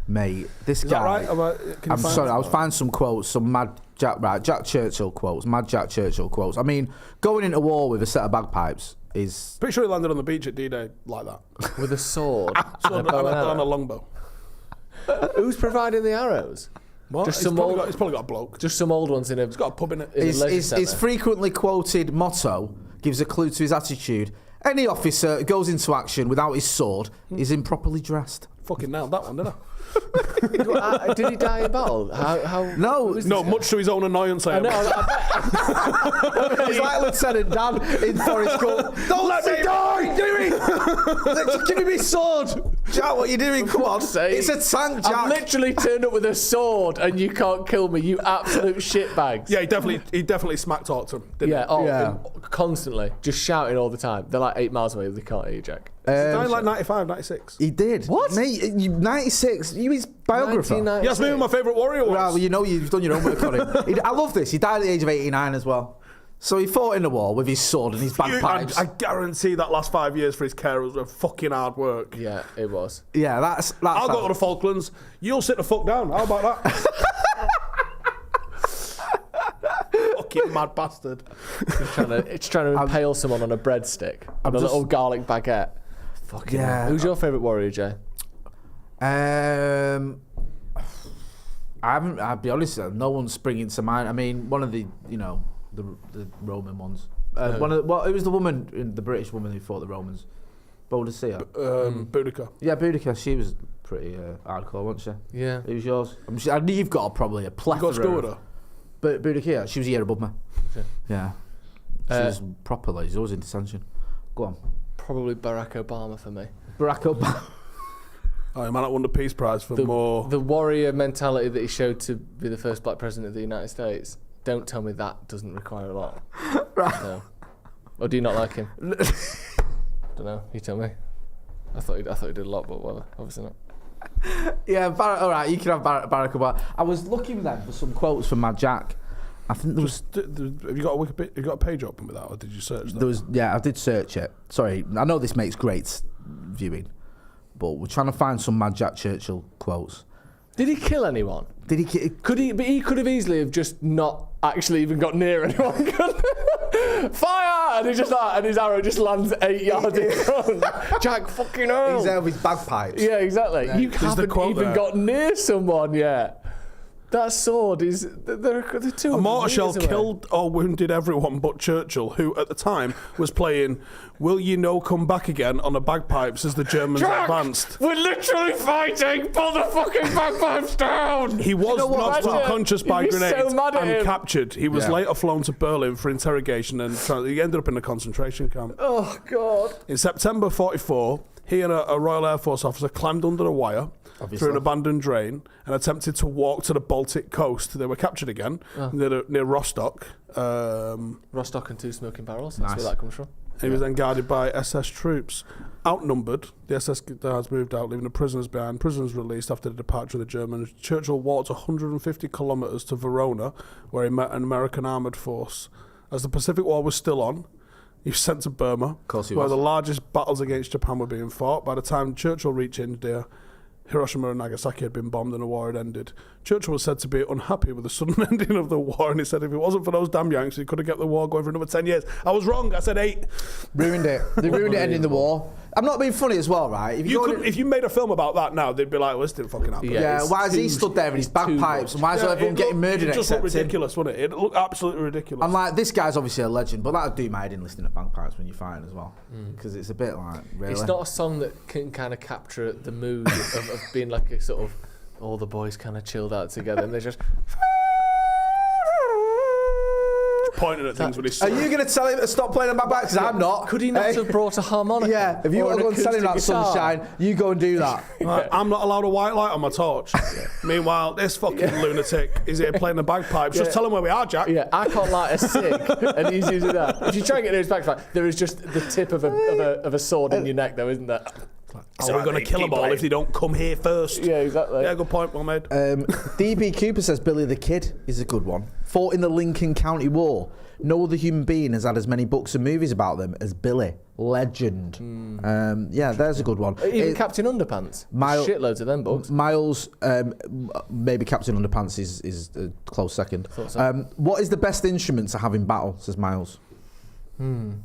Mate, this Is guy. that right? I'm sorry, I was finding some quotes, some mad Jack Churchill quotes, mad Jack Churchill quotes. I mean, going into war with a set of bagpipes is... Pretty sure he landed on the beach at D-Day like that. With a sword. So on a longbow. Who's providing the arrows? What? Just He's probably got a bloke. Just some old ones in a. He's got a pub in it. His frequently quoted motto gives a clue to his attitude. Any officer who goes into action without his sword is improperly dressed. Fucking nailed that one, didn't I? Did he die in battle? How? No, Much to his own annoyance. I know. he's like Lieutenant Dan in Forest Gump. Don't let me die! Give me my sword! Jack, what are you doing? Come on. It's a tank, Jack. I've literally turned up with a sword and you can't kill me, you absolute shitbags. Yeah, he definitely smack talked him. Didn't he? Constantly. Just shouting all the time. They're like 8 miles away, they can't hear you, Jack. He died like 95, 96. He did. What? Mate, 96. You his biographer. 1996. Yes, maybe my favourite warrior was. Well, you know you've done your own work on him. I love this. He died at the age of 89 as well. So he fought in the war with his sword and his bagpipes. I guarantee that last 5 years for his carers were fucking hard work. Yeah, it was. Yeah, that's I'll go to the Falklands. You'll sit the fuck down. How about that? Fucking mad bastard. It's trying to impale someone on a breadstick with a little garlic baguette. Fucking hell. Who's your favourite warrior, Jay? I haven't. I'll be honest. No one's springing to mind. I mean, one of the the Roman ones. Who was the woman, the British woman who fought the Romans? Boadicea. Boudica. Yeah, Boudica. She was pretty hardcore, wasn't she? Yeah. Who's yours? I know you've got probably a plethora. You got to school with her? But Boudica, she was a year above me. Okay. Yeah. She was properly. She's always in detention. Go on. Probably Barack Obama for me. Barack Obama. Oh, he might not won the Peace Prize for more. The warrior mentality that he showed to be the first black president of the United States. Don't tell me that doesn't require a lot. Right. No. Or do you not like him? Don't know. You tell me. I thought he did a lot, but whatever. Obviously not. Yeah, all right. You can have Barack Obama. I was looking then for some quotes from Mad Jack. I think there was. Have you got a Wikipedia? Have you got a page open with that, or did you search that? There was. Yeah, I did search it. Sorry, I know this makes great viewing, but we're trying to find some Mad Jack Churchill quotes. Did he kill anyone? Did he? Could he? But he could have easily have just not actually even got near anyone. Fire! And he just and his arrow just lands 8 yards in front. Jack, fucking hell! He's there with his bagpipes. Yeah, exactly. Yeah. You haven't even got near someone yet. That sword is. They're two. A mortar shell killed or wounded everyone but Churchill, who at the time was playing "Will You No Come Back Again" on the bagpipes as the Germans advanced. We're literally fighting! Pull the fucking bagpipes down! He was knocked unconscious by grenades and captured. He was later flown to Berlin for interrogation and he ended up in a concentration camp. Oh, God. In September 1944, he and a Royal Air Force officer climbed under a wire through an abandoned drain and attempted to walk to the Baltic coast. They were captured again near Rostock. Rostock and 2 smoking barrels. That's where that comes from. He was then guarded by SS troops. Outnumbered, the SS guards moved out, leaving the prisoners behind. Prisoners released after the departure of the Germans. Churchill walked 150 kilometres to Verona, where he met an American armoured force. As the Pacific War was still on, he was sent to Burma, where the largest battles against Japan were being fought. By the time Churchill reached India, Hiroshima and Nagasaki had been bombed and the war had ended. Churchill was said to be unhappy with the sudden ending of the war, and he said if it wasn't for those damn Yanks, he could have kept the war going for another 10 years. I was wrong, I said 8. Ruined it. They ruined it ending the war. I'm not being funny as well, right? If you made a film about that now, they'd be like, well, this didn't fucking happen. Yeah, why is he stood there with his bagpipes and why is everyone getting murdered? It just looked ridiculous, wouldn't it? It looked absolutely ridiculous. I'm like, this guy's obviously a legend, but that'd do my head in listening to bagpipes when you're fighting as well. Because it's a bit like, really. It's not a song that can kind of capture the mood of being like a sort of, all the boys kind of chilled out together and they're just pointing at things with his Are you going to tell him to stop playing on my back? Because I'm not. Could he not have brought a harmonica? Yeah, if you want to go and tell him that, Sunshine, you go and do that. I'm not allowed a white light on my torch. Meanwhile, this fucking lunatic is here playing the bagpipes. Just tell him where we are, Jack. Yeah, I can't light a cig, and he's using that. If you try and get near his bagpipe, there is just the tip of a sword in your neck, though, isn't there? Are we going to kill them all if they don't come here first? Yeah, exactly. Yeah, good point, well made. DB Cooper says Billy the Kid is a good one. Fought in the Lincoln County War. No other human being has had as many books and movies about them as Billy. Legend. Yeah, there's a good one. Even Captain Underpants. Shitloads of them books. Miles, maybe Captain Underpants is a close second. Thought so. What is the best instrument to have in battle, says Miles? Good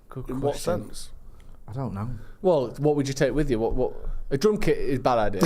question. In what sense? I don't know. Well, what would you take with you? What? A drum kit is a bad idea.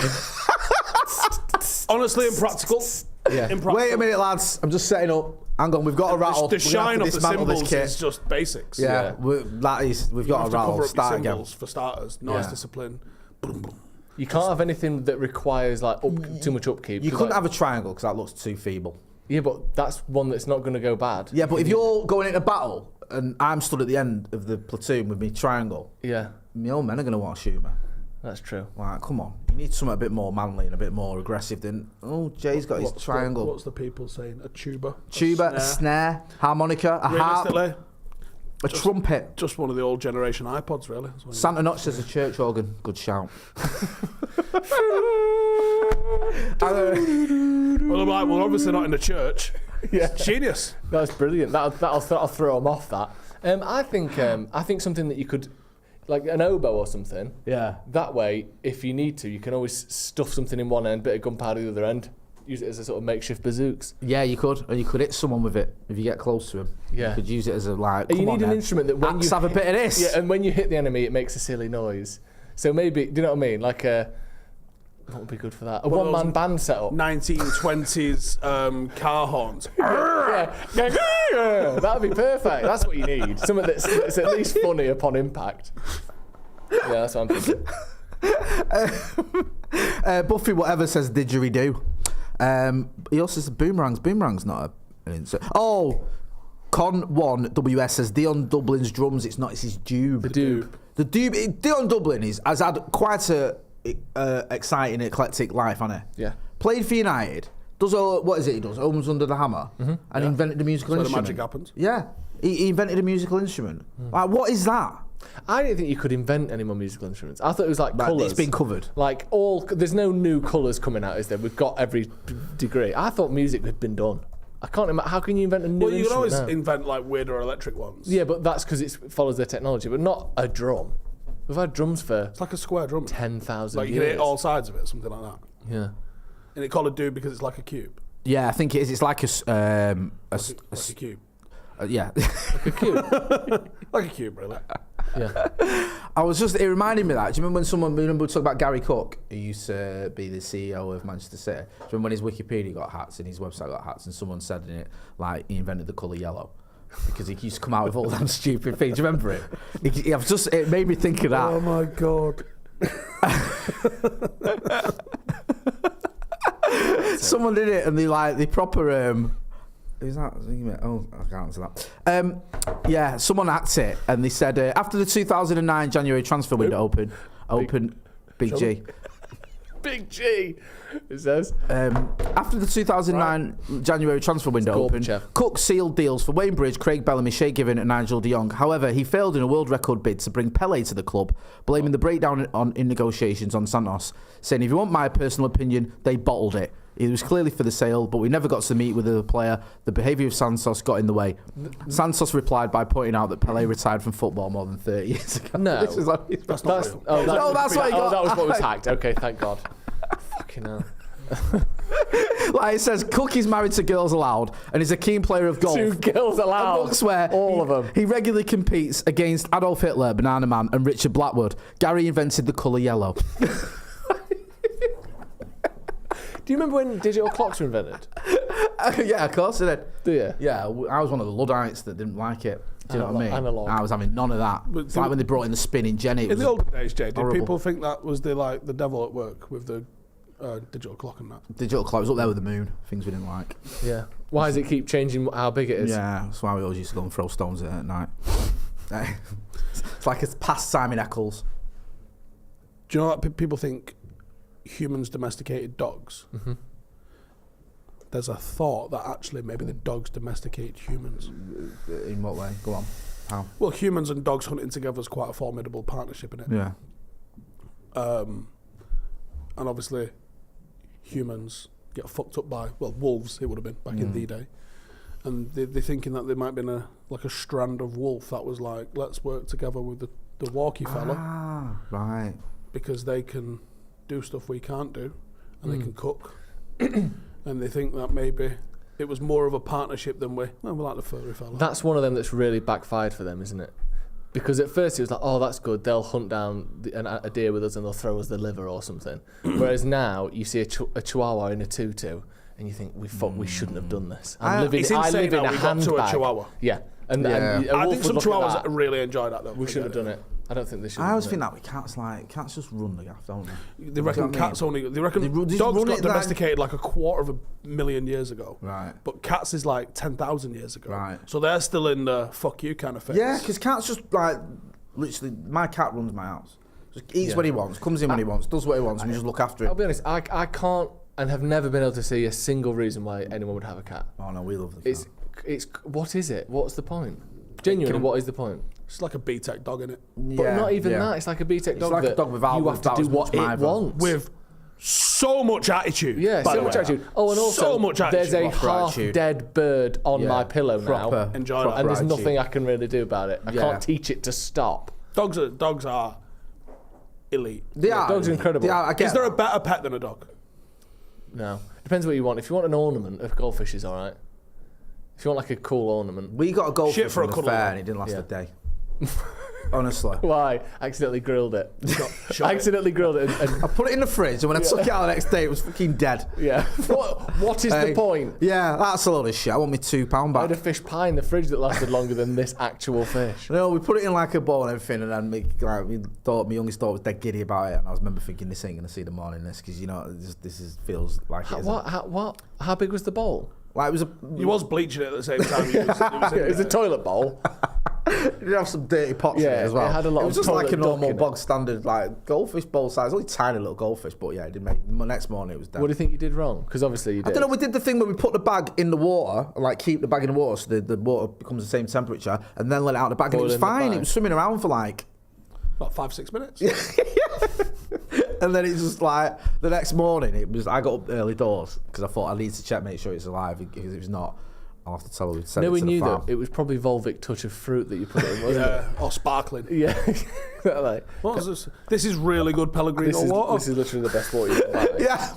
Honestly, impractical. Yeah. Impractical. Wait a minute, lads. I'm just setting up. Hang on, we've got a rattle. The We're gonna shine have of to the dismantle this cymbals kit. is just basics. Yeah, we've got You a have to rattle. cover up Start your again. cymbals for starters. Noise Yeah. discipline. Boom, boom. You can't have anything that requires like too much upkeep. You 'cause, couldn't like, have a triangle because that looks too feeble. Yeah, but that's one that's not going to go bad. Yeah, but if you're going into battle and I'm stood at the end of the platoon with me triangle, Yeah, my old men are going to want to shoot me. that's true. Like, come on. You need something a bit more manly and a bit more aggressive than, Jay's got his triangle. What's the people saying? A tuba? Tuba, a snare, harmonica, a harp, Realistically, a trumpet. just one of the old generation iPods, really. That's what Santa Notch says a church organ. Good shout. well, I'm like, well, obviously not in the church. Yeah, Genius. that's brilliant. That'll throw them off. That. I think something that you could, like an oboe or something. Yeah. That way, if you need to, you can always stuff something in one end, bit of gunpowder the other end. Use it as a sort of makeshift bazooks. Yeah, you could. And you could hit someone with it if you get close to him. Yeah. You could use it as a, like, And you come need on an then. instrument that when Axe, you have a bit of this. Yeah, and when you hit the enemy, it makes a silly noise. So maybe, do you know what I mean? Like what would be good for that? A One of one-man those band setup. 1920s car horns. Yeah. That'd be perfect. That's what you need. Something that's at least funny upon impact. Yeah, that's what I'm thinking. Buffy whatever says didgeridoo. He also says boomerangs. Boomerang's not an insert. Oh, Con1 WS says Dion Dublin's drums. It's not. It's his dube. The dube. The dube. Dion Dublin has had quite a exciting, eclectic life, hasn't he? Yeah. Played for United. Does what is it? He does Homes Under the Hammer, and invented a musical So the instrument. magic happens. Yeah, he invented a musical instrument. Like, what is that? I didn't think you could invent any more musical instruments. I thought it was like colours. It's been covered. Like there's no new colours coming out, is there? We've got every degree. I thought music had been done. I can't imagine. How can you invent a new Well, you can instrument always now? invent like weirder electric ones. Yeah, but that's because it follows their technology, but not a drum. We've had drums for It's like a square drum. 10,000 Like you years. can hit all sides of it, something like that. Yeah. And it called a dube because it's like a cube. Yeah, I think it is. It's like a Like a cube. yeah. Like a cube, really. Yeah. It reminded me of that. Do you remember when we talked about Gary Cook, who used to be the CEO of Manchester City? Do you remember when his Wikipedia got hats and his website got hats and someone said in it, like, he invented the colour yellow? Because he used to come out with all them stupid things. Do you remember it? It made me think of that. Oh my god. Someone did it and they proper who's that? Oh, I can't answer that. Yeah, someone hacked it and they said after the 2009 January transfer window opened, Big G. Big G, it says. After the 2009 January transfer window opened, Gorbachev. Cook sealed deals for Wayne Bridge, Craig Bellamy, Shea Given and Nigel de Jong. However, he failed in a world record bid to bring Pele to the club, blaming the breakdown in negotiations on Santos, saying, if you want my personal opinion, they bottled it. It was clearly for the sale, but we never got to meet with the player. The behaviour of Santos got in the way. Santos replied by pointing out that Pele retired from football more than 30 years ago. No. This is like, That's not real. that's what he got. that was what was hacked. Okay, thank God. Fucking hell. Like it says, Cook is married to Girls Aloud and is a keen player of golf. 2 girls allowed. Amongst where all of them. He regularly competes against Adolf Hitler, Banana Man, and Richard Blackwood. Gary invented the colour yellow. Do you remember when digital clocks were invented? Yeah, of course I did. Do you? Yeah, I was one of the Luddites that didn't like it. Do you know what I mean? Analog. I was having none of that. But It's like when they brought in the spinning Jenny. In the olden days, Jay, did horrible. people think that was the devil at work with the digital clock and that? Digital clock was up there with the moon. Things we didn't like. Yeah. Why does it keep changing how big it is? Yeah, that's why we always used to go and throw stones at night. It's like it's past Simon Eccles. Do you know what people think humans domesticated dogs? Mm-hmm. There's a thought that actually maybe the dogs domesticated humans. In what way? Go on. How? Well, humans and dogs hunting together is quite a formidable partnership, isn't it? Yeah. And obviously, humans get fucked up by, well, wolves, it would have been, back in the day. And they're thinking that there might have been a strand of wolf that was like, let's work together with the walkie fella. Ah, right. Because they can do stuff we can't do, and they can cook. And they think that maybe it was more of a partnership than we like the furry fella. That's one of them that's really backfired for them, isn't it? Because at first it was like, oh, that's good. They'll hunt down a deer with us and they'll throw us the liver or something. Whereas now you see a chihuahua in a tutu and you think, we shouldn't have done this. I live in it's a insane that we got to a handbag. chihuahua. Yeah. And I think some chihuahuas really enjoy that though. We should have done it. I don't think they should. I always think that with cats, cats just run the gaff, don't they? They reckon cats only. They reckon They dogs run got it domesticated like 250,000 years ago. Right. But cats is like 10,000 years ago. Right. So they're still in the fuck you kind of phase. Yeah, because cats just like literally. My cat runs my house. Just eats when he wants, comes in when he wants, does what he wants, and we just look after I'll him. be honest. I can't and have never been able to see a single reason why anyone would have a cat. Oh no, we love the cat. It's what is it? What's the point? Genuinely, what is the point? It's like a B-Tech dog, innit? But not even that. It's like a B-Tech dog. like a that dog without- you have to without do as what much it miver. wants. With so much attitude. Yeah, by so the much way. attitude. Oh, and also So much attitude. there's a Proper half attitude. dead bird on Yeah, my pillow proper. now, Enjoy that. and there's attitude. nothing I can really do about it. I Yeah. can't teach it to stop. Dogs are elite. They are. dogs are incredible. They are, I get Is there a that. better pet than a dog? No, depends what you want. If you want an ornament, a goldfish is all right. If you want like a cool ornament, We got a goldfish Shit for a from the cuddle, fair though. and it didn't last Yeah. a day. Honestly. why? Accidentally grilled it. Shot it. Accidentally grilled it. And I put it in the fridge and when I took it out the next day, it was fucking dead. yeah. What is the Hey, point? Yeah, that's a load of shit. I want me £2 I had a back. fish pie in the fridge that lasted longer than this actual fish. No, we put it in like a bowl and everything, and then my youngest daughter was dead giddy about it, and I remember thinking, this ain't gonna see the morning, because feels like it isn't. What? How big was the bowl? Like it was He was bleaching it at the same time. He was in It was a there. toilet bowl. It did have some dirty pots in it Yeah, as well. it had a lot was of just like a toilet duck normal in it. bog standard like goldfish bowl size, only tiny little goldfish, but yeah, it did make. Next morning it was dead. What do you think you did wrong? Because obviously you did. I don't know. We did the thing where we put the bag in the water, like keep the bag in the water, so the water becomes the same temperature, and then let it out of the bag, and it was Boil in the fine. bag. It was swimming around for like. About 5-6 minutes. And then it's just like the next morning. I got up early doors because I thought I need to check, make sure it's alive. Because if it's not, I'll have to tell her we'd send No, it we to the knew farm. that it was probably Volvic touch of fruit that you put in, wasn't Yeah, or sparkling. it? Yeah. Like, What was this? This is really good Pellegrino water. this is literally the best water you can buy. Yeah.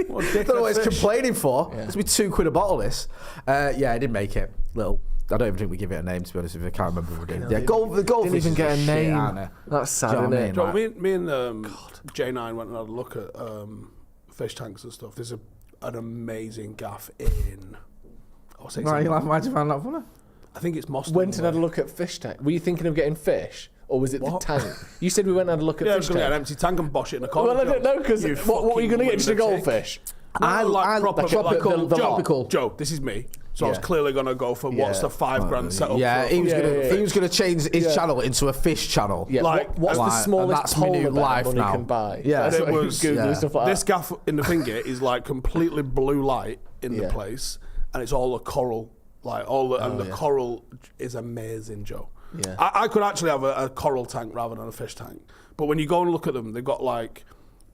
What a dick I don't know what of it's fish. complaining for. Yeah. It's be £2 a bottle. This. Yeah, I did make it. Little. I don't even think we give it a name, to be honest. If I can't remember what we did. Yeah, the goldfish Didn't even is get a shit, name. aren't they? That's sad, Do you know isn't what I it? mean? Joe, me and J9 went and had a look at fish tanks and stuff. There's an amazing gaff in. Why'd you find that funny? I think it's Moston. Went and had a look at fish tank. Were you thinking of getting fish? Or was it What? the tank? You said we went and had a look at Yeah, I fish was going to get an tank. empty tank and bosh it in a corner. Well, I don't know, because You what were you going to get? Just a fucking goldfish? I like proper tropical. the Joe, tropical. Joe, this is me. So I was Yeah. clearly going to go for what's the $5,000 setup. Yeah, he was Yeah, gonna yeah, yeah. he was gonna change his channel into a fish channel. Yeah, Like, what's the like, and smallest that's my new polar bear life money now. can buy? Yeah. That's And what it you was- Google yeah. stuff like This that. gaff in the finger is like completely blue light in the Yeah. place, and it's all a coral, like and the coral is amazing, Joe. Yeah. I could actually have a coral tank rather than a fish tank, but when you go and look at them, they've got like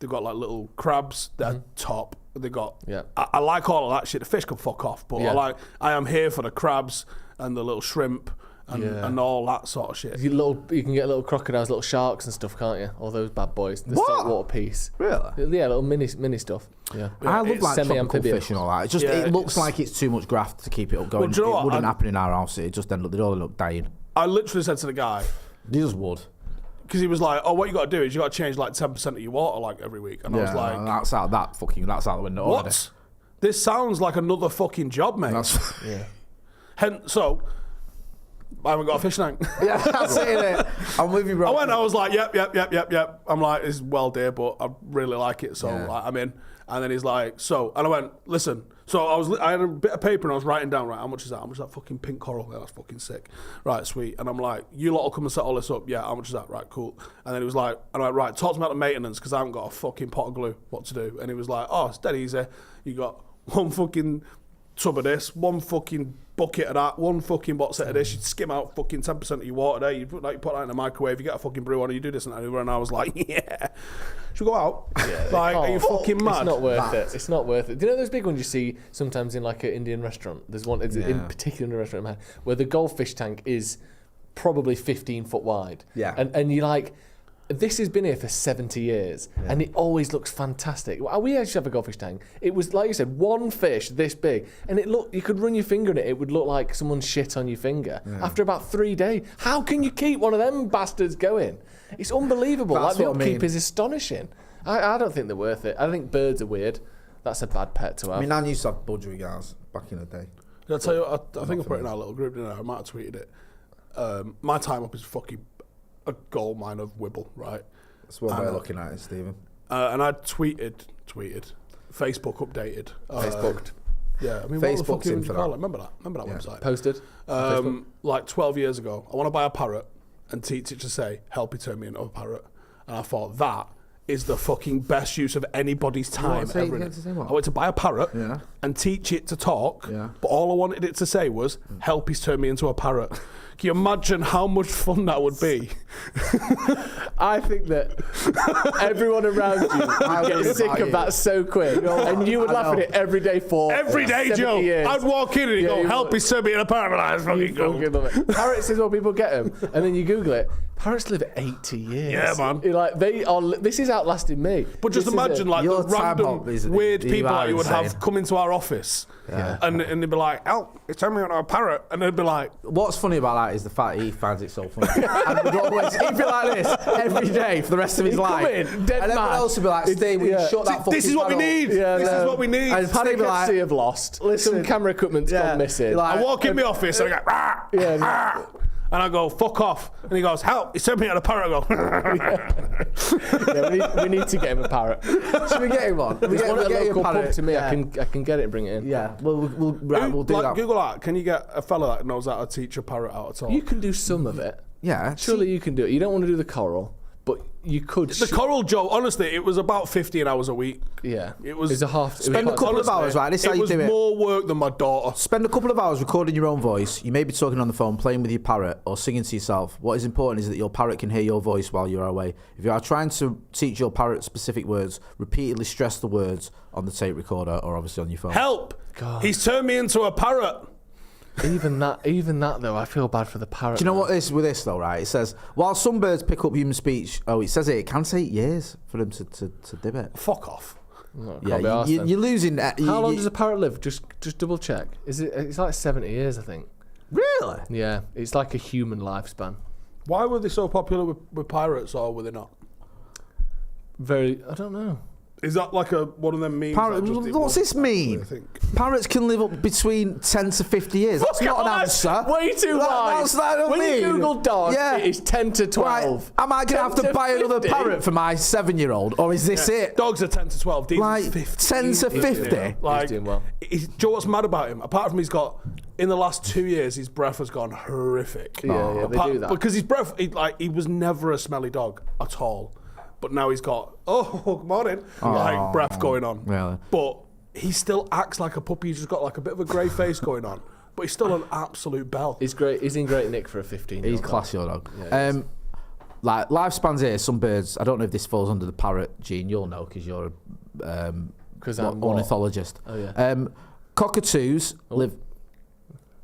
little crabs. They're top. They got. Yeah. I like all of that shit. The fish can fuck off, but Yeah. I am here for the crabs and the little shrimp and all that sort of shit. You can get little crocodiles, little sharks and stuff, can't you? All those bad boys. The What? saltwater piece. Really? Yeah, little mini stuff. Yeah. I love it's like tropical semi-amphibious. fish and all that. It just Yeah, it looks it's- like it's too much graft to keep it up going. Well, do you know it what? wouldn't happen in our house. It just they'd all end up dying. I literally said to the guy, They just would. because he was like, "Oh, what you got to do is you got to change like 10% of your water like every week," and I was like, that's out the window. already. "What? This sounds like another fucking job, mate." That's, Yeah. So I haven't got a fish tank. yeah, that's it. Innit? I'm with you, bro. I was like, yep. I'm like, it's well dear, but I really like it, so Yeah. like, I'm in. And then he's like, and I went, listen. So I had a bit of paper and I was writing down, right, how much is that? How much is that fucking pink coral? Yeah, that's fucking sick. Right, sweet. And I'm like, you lot will come and set all this up. Yeah, how much is that? Right, cool. And then he was like, and I'm like, right, talk to me about the maintenance because I haven't got a fucking pot of glue. What to do? And he was like, oh, it's dead easy. You got one fucking tub of this, one fucking bucket of that, one fucking box set of this, you'd skim out fucking 10% of your water there, you put that in the microwave, you get a fucking brew on, you do this and that, and I was like, yeah. Should we go out? Yeah. Like, are you fucking mad? It's not worth it. It's not worth it. Do you know those big ones you see sometimes in like an Indian restaurant? There's one in particular in a restaurant in my head, where the goldfish tank is probably 15 foot wide. Yeah. And you're like, this has been here for 70 years, and it always looks fantastic. We actually have a goldfish tank. It was, like you said, one fish this big, and you could run your finger in it. It would look like someone shit on your finger. After about 3 days, how can you keep one of them bastards going? It's unbelievable. That's the what I upkeep mean. is astonishing. I don't think they're worth it. I think birds are weird. That's a bad pet to have. I mean, I used to have budgerigars back in the day. Did I tell you, I think I put it in our little group, didn't I? I might have tweeted it. My time up is fucking a gold mine of Wibble, right? That's one way of looking at it, Stephen. And I tweeted, Facebook updated. Facebooked. Yeah, I mean, Facebook's what the fuck in would you for call that. it? Remember that website? Posted. Like 12 years ago, I want to buy a parrot and teach it to say, help you turn me into a parrot. And I thought, that is the fucking best use of anybody's time ever. I went to buy a parrot and teach it to talk, but all I wanted it to say was, help you turn me into a parrot. Can you imagine how much fun that would be? I think that everyone around you would get sick of that so quick, and you would laugh at it every day for every day, 70 Joe. years. I'd walk in and he'd go, help me turn me into a parrot. And I'd fucking go. Parrots is what people get them, and then you Google it. Parrots live 80 years. Yeah, man. You're like, this is outlasting me. But just imagine, like, the random weird people that you would have come into our office, and they'd be like, help, it's turn me into a parrot. And they'd be like... What's funny about that is the fact he finds it so funny. And he'd be like this every day for the rest of his life. Dead and everyone else would be like, Steve, shut that fucking This is what we need. This is what we need. And Paddock FC have lost. Some camera equipment's gone missing. I walk in my office and I go, rah, and I go, fuck off. And he goes, help, he sent me out a parrot. I go, we need to get him a parrot. Should we get him one? We get a local pub to me. Yeah. I can get it and bring it in. Yeah, we'll do that. Google that. Can you get a fella that knows how to teach a parrot how to talk? You can do some of it. Yeah. Surely you can do it. You don't want to do the coral, but you could. The coral, Joe, honestly, it was about 15 hours a week. Yeah. It was. It's a half. Spend a couple of hours, right? This is how you do it. It was more work than my daughter. Spend a couple of hours recording your own voice. You may be talking on the phone, playing with your parrot, or singing to yourself. What is important is that your parrot can hear your voice while you're away. If you are trying to teach your parrot specific words, repeatedly stress the words on the tape recorder or obviously on your phone. Help! God. He's turned me into a parrot. Even that though, I feel bad for the parrot. Do you know what is with this though, right? It says, while some birds pick up human speech, it says it can take years for them to dib it. Fuck off. No, you're losing. How long does a parrot live? Just double check. It's like 70 years, I think. Really? Yeah, it's like a human lifespan. Why were they so popular with pirates, or were they not? I don't know. Is that like one of them memes? What's this mean? Parrots can live up between 10 to 50 years. That's not an answer. Way too high. When you Google dog, it is 10 to 12. Right. Am I going to have to buy another parrot for my 7-year-old, or is this it? Dogs are 10 to 12. These like 15. 10 to 50. Like, he's doing well. Do you know what's mad about him? Apart from he's got, in the last 2 years, his breath has gone horrific. Yeah, they do that. Because his breath, he was never a smelly dog at all. But now he's got, good morning, like breath going on. Really? But he still acts like a puppy. He's just got like a bit of a grey face going on. But he's still an absolute bell. He's great. He's in great nick for a 15-year-old. He's classy, your dog. Yeah, like lifespans here, some birds, I don't know if this falls under the parrot gene, you'll know because you're I'm ornithologist. Oh, yeah. Cockatoos live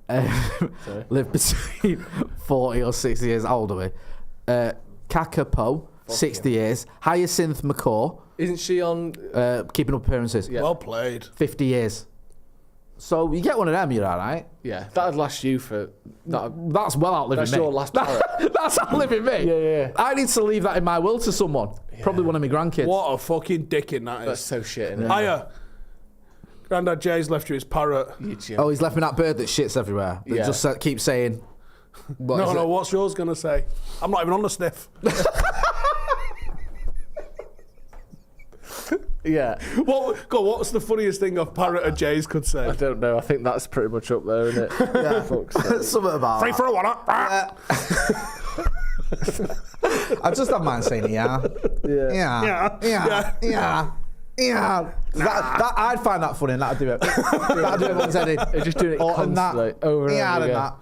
between 40 or 60 years. How old are we? Kakapo, 60 years. Hyacinth macaw. Isn't she on... Keeping Up Appearances. Yeah. Well played. 50 years. So you get one of them, you're all right. Yeah, that'd last you for... That's well outliving me. That's your last parrot. That's outliving me. Yeah. I need to leave that in my will to someone. Yeah. Probably one of my grandkids. What a fucking dickin' that is. That's so shit, isn't it? Hiya. Grandad Jay's left you his parrot. Oh, he's left me that bird that shits everywhere. That just keeps saying... What's yours going to say? I'm not even on the sniff. Yeah. What's the funniest thing a parrot or Jays could say? I don't know. I think that's pretty much up there, isn't it? Yeah. Something about Free for a one. I just have mine saying yeah. Yeah. That I'd find that funny and that'd do it. That'd do it once headed. They're just doing it constantly, over and over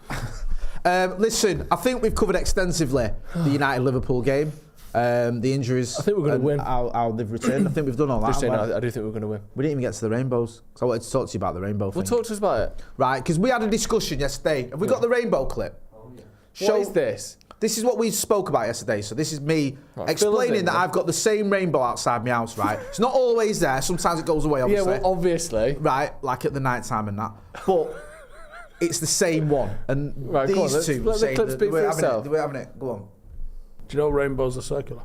again. Listen, I think we've covered extensively the United-Liverpool game. The injuries. I think we're going to win. How they've returned. I think we've done all that. Just saying, I do think we're going to win. We didn't even get to the rainbows. So I wanted to talk to you about the rainbow thing. Well, talk to us about it. Right, because we had a discussion yesterday. Have we got the rainbow clip? What is this? This is what we spoke about yesterday. So this is me explaining that I've got the same rainbow outside my house, right? It's not always there. Sometimes it goes away, obviously. Yeah, well, obviously. Right, like at the night time and that. But it's the same one. And right, these two let the clip speak for itself. We're having it. Go on. Do you know rainbows are circular?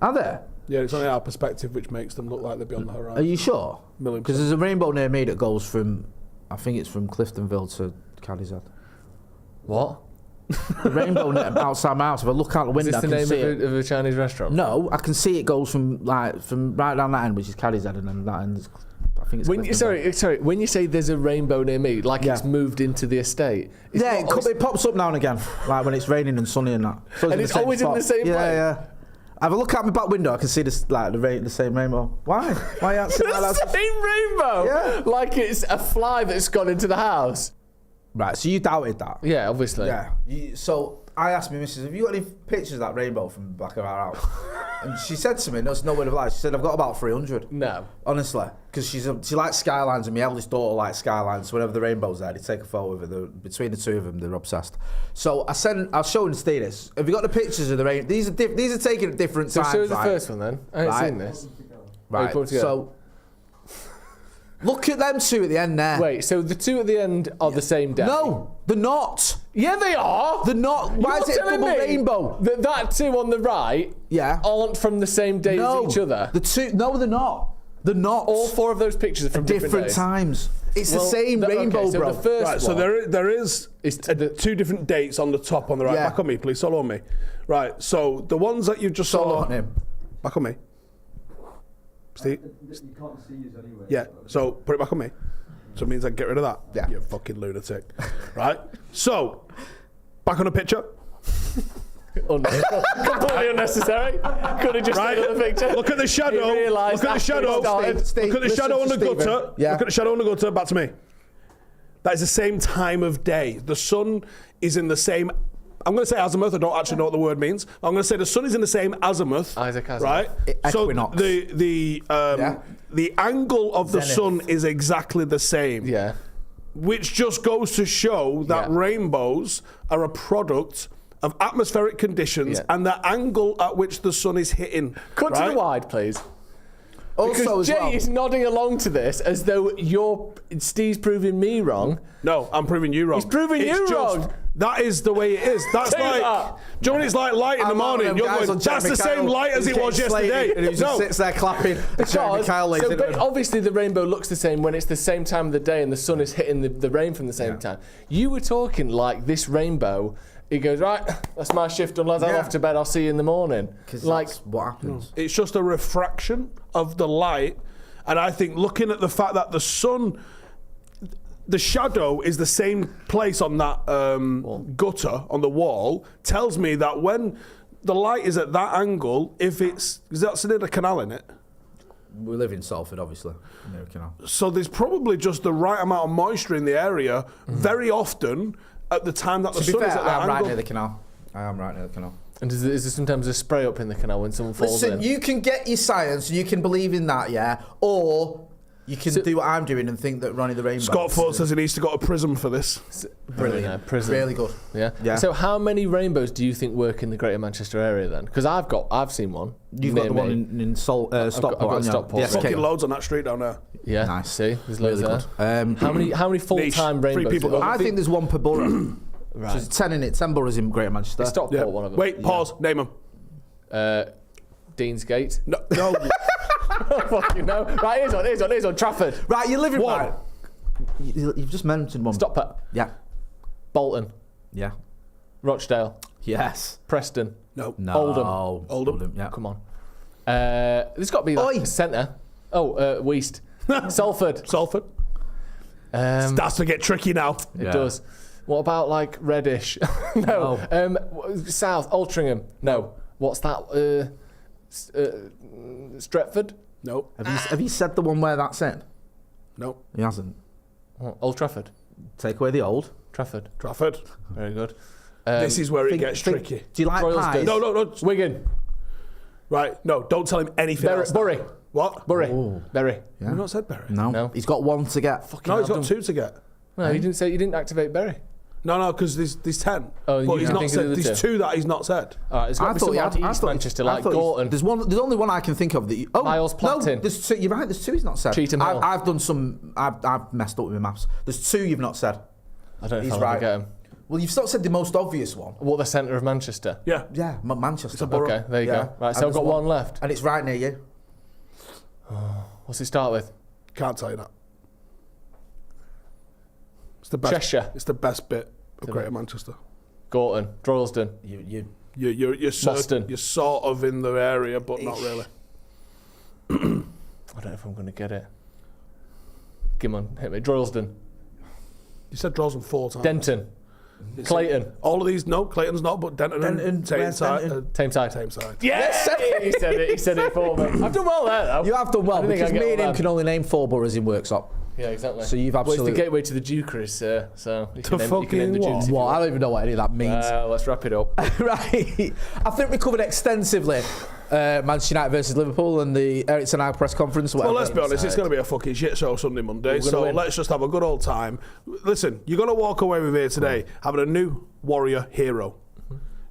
Are there? Yeah, it's only our perspective which makes them look like they're beyond the horizon. Are you sure? %1,000,000. Because there's a rainbow near me that goes from, I think it's from Cliftonville to Cadizad. What? The rainbow outside my house. If I look out the window, I can see it. Is this the name of a Chinese restaurant? No, I can see it goes from right down that end, which is Cadizad, and then that end. I think it's. Sorry. When you say there's a rainbow near me, like it's moved into the estate. It pops up now and again, like when it's raining and sunny and that. So and it's always in the same place. Yeah. Have a look out my back window. I can see this, like the same rainbow. Why? Why aren't you the same rainbow? Yeah. Like it's a fly that's gone into the house. Right. So you doubted that? Yeah, obviously. Yeah. So I asked my missus, "Have you got any pictures of that rainbow from the back of our house?" And she said to me, "There's no word of lie." She said, "I've got about 300." No. Honestly, because she likes skylines, and my eldest daughter likes skylines. So whenever the rainbow's there, they take a photo of it. Between the two of them, they're obsessed. So I was showing Steve this. Have you got the pictures of the rain? These are taken at different times. So show the right? first one then. I ain't seen this. Right. So look at them two at the end there. Wait. So the two at the end are the same day? No, they're not. Yeah, they are. They're not. Why is it a double rainbow? That two on the right. Yeah. Aren't from the same day as each other. No, they're not. They're not. All four of those pictures are from different days. times. It's the same rainbow, so bro. The first right, so there is two different dates on the top on the right. Yeah. Back on me, please. Solo on me. Right. So the ones that you just Solo saw. on him. Back on me. Steve. You can't see us anyway. Yeah. So put it back on me. So it means I can get rid of that. Yeah. You fucking lunatic. Right. So back on the picture. Completely unnecessary. Could have just taken the picture. Look at the shadow. Look at the shadow. Look at the shadow on the gutter. Yeah. Look at the shadow on the gutter. Back to me. That is the same time of day. The sun is in the same. I'm going to say azimuth. I don't actually know what the word means. I'm going to say the sun is in the same azimuth. Isaac Azimuth. Right. Equinox. So the angle of the sun is exactly the same. Yeah. Which just goes to show that rainbows are a product of atmospheric conditions and the angle at which the sun is hitting. Cut to the wide, please. Also, because Jay is nodding along to this as though Steve's proving me wrong. No, I'm proving you wrong. He's proving you wrong. That is the way it is. That's like, do you know when it's like light in the morning? You're going, that's the same light as it was yesterday. And he just sits there clapping. But obviously the rainbow looks the same when it's the same time of the day and the sun is hitting the rain from the same time. You were talking like this rainbow. He goes, right, that's my shift done, lads. I'm off to bed. I'll see you in the morning. Because that's what happens. It's just a refraction of the light. And I think looking at the fact that the sun, the shadow is the same place on that gutter, on the wall, tells me that when the light is at that angle, because that's near the canal, in it. We live in Salford, obviously, near a canal. So there's probably just the right amount of moisture in the area very often at the time that the sun is at that angle. I am right near the canal. I am right near the canal. And is there sometimes a spray up in the canal when someone falls in? Listen, you can get your science, you can believe in that, yeah? Or you can do what I'm doing and think that Ronnie the Rainbow... Scott Ford says he needs to go to prison for this. Brilliant. Prison. Really good. Yeah. So how many rainbows do you think work in the Greater Manchester area then? Because I've seen one. You've got the one in Stockport. I've got Stockport. Yes, fucking loads on that street down there. Yeah. Nice. See, there's loads Really there. good. How many full-time Niche. 3 rainbows? people. I think there's one per borough. Right. So there's 10 in it. 10 boroughs in Greater Manchester. Is Stockport one of them? Wait, pause. Name them. Deansgate. No. Fucking no. Right, here's on. Trafford. Right, you're living One. right. You've just mentioned one. Stockport. Yeah. Bolton. Yeah. Rochdale. Yes. Preston. No. Oldham. Yeah. Come on. There's got to be like a centre. Oh, Weast. Salford. Starts to get tricky now. It does. What about like Reddish? No. South, Altrincham. No. What's that? Stretford? Nope. Have you said the one where that's in? Nope. He hasn't. Oh, Old Trafford. Take away the old. Trafford. Trafford. Very good. This is where it gets tricky. Do you like Royals pies? do. No. Wigan. Right. No, don't tell him anything else. Bury. What? Bury. Oh. Bury. Yeah. We've not said Bury. No. He's got one to get. No, he's got 2 to get. No, you didn't activate Bury. No, because there's 10. Oh, but you he's can not think of said. the There's two. 2 that he's not said. All right, it's got to be someone East Manchester, like Gorton. There's only one I can think of. Miles Platin. No, there's 2. You're right. There's 2 he's not said. Cheetham Hill. I've done some. I've messed up with my maths. There's 2 you've not said. I don't know if He's I'll right. ever get him. Well, you've not said the most obvious one. What, the centre of Manchester? Yeah. Yeah, Manchester. It's a borough. Okay, there you Yeah. go. Right, so And I've got there's one left. and it's right near you. What's it start with? Can't tell you that. It's the best. Cheshire. It's the best bit of Greater Manchester. Gorton. Droylsden. You're Boston. You're sort of in the area, but not really. I don't know if I'm going to get it. Come on, hit me. Droylsden. You said Droylsden 4 times. Denton. Clayton. All of these, no, Clayton's not, but Denton and Tameside. Tameside. Yes! He said it. He said it for me. I've done well there, though. You have done well I think because I get me all and him that. can only name 4 boroughs in Worksop. Yeah, exactly. So you've Well, it's absolutely. the gateway to the Dukeries, sir. So you can name the fucking Dukes. what? if you Well, I want. don't even know what any of that means. Let's wrap it up. Right. I think we covered extensively Manchester United versus Liverpool and the Eric Ten Hag press conference. Well, let's be honest, it's going to be a fucking shit show Sunday, Monday, so win. let's just have a good old time. Listen, you're going to walk away with here today having a new warrior hero.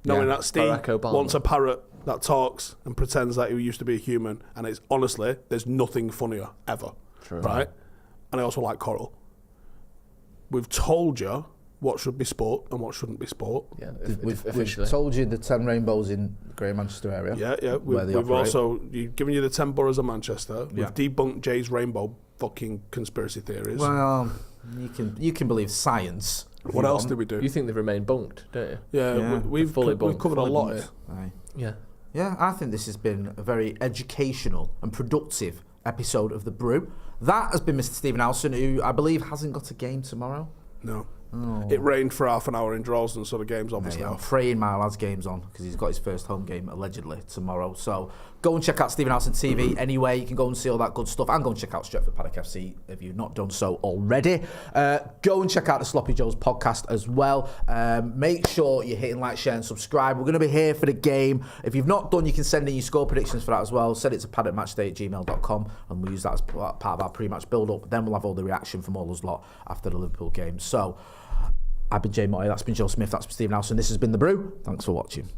Knowing that Steve Barack Obama. wants a parrot that talks and pretends that he used to be a human, and it's honestly, there's nothing funnier ever. True. Right? And I also like Coral. We've told you what should be sport and what shouldn't be sport. Yeah, We've officially. told you the 10 rainbows in the Greater Manchester area. Yeah. Where they We've operate. also given you the 10 boroughs of Manchester. Yeah. We've debunked Jay's rainbow fucking conspiracy theories. Well, you can believe science. if What you else want. did we do? You think they've remained bunked, don't you? Yeah, Yeah. we've Fully we've covered a Fully lot bunked. here. Aye. Yeah. Yeah, I think this has been a very educational and productive episode of The Brew. That has been Mr. Stephen Alson, who I believe hasn't got a game tomorrow. No. It rained for half an hour in Droylsden, so the game's obviously Mate, I'm off. praying my lad's game's on because he's got his first home game allegedly tomorrow. So go and check out Stephen Alson TV anyway. You can go and see all that good stuff and go and check out Stretford Paddock FC if you've not done so already. Go and check out the Sloppy Joes podcast as well. Make sure you're hitting like, share and subscribe. We're going to be here for the game. If you've not done, you can send in your score predictions for that as well. Send it to paddockmatchday@gmail.com and we'll use that as part of our pre-match build-up. Then we'll have all the reaction from all us lot after the Liverpool game. So I've been Jay Motti, that's been Joe Smith, that's been Stephen Alson. This has been The Brew. Thanks for watching.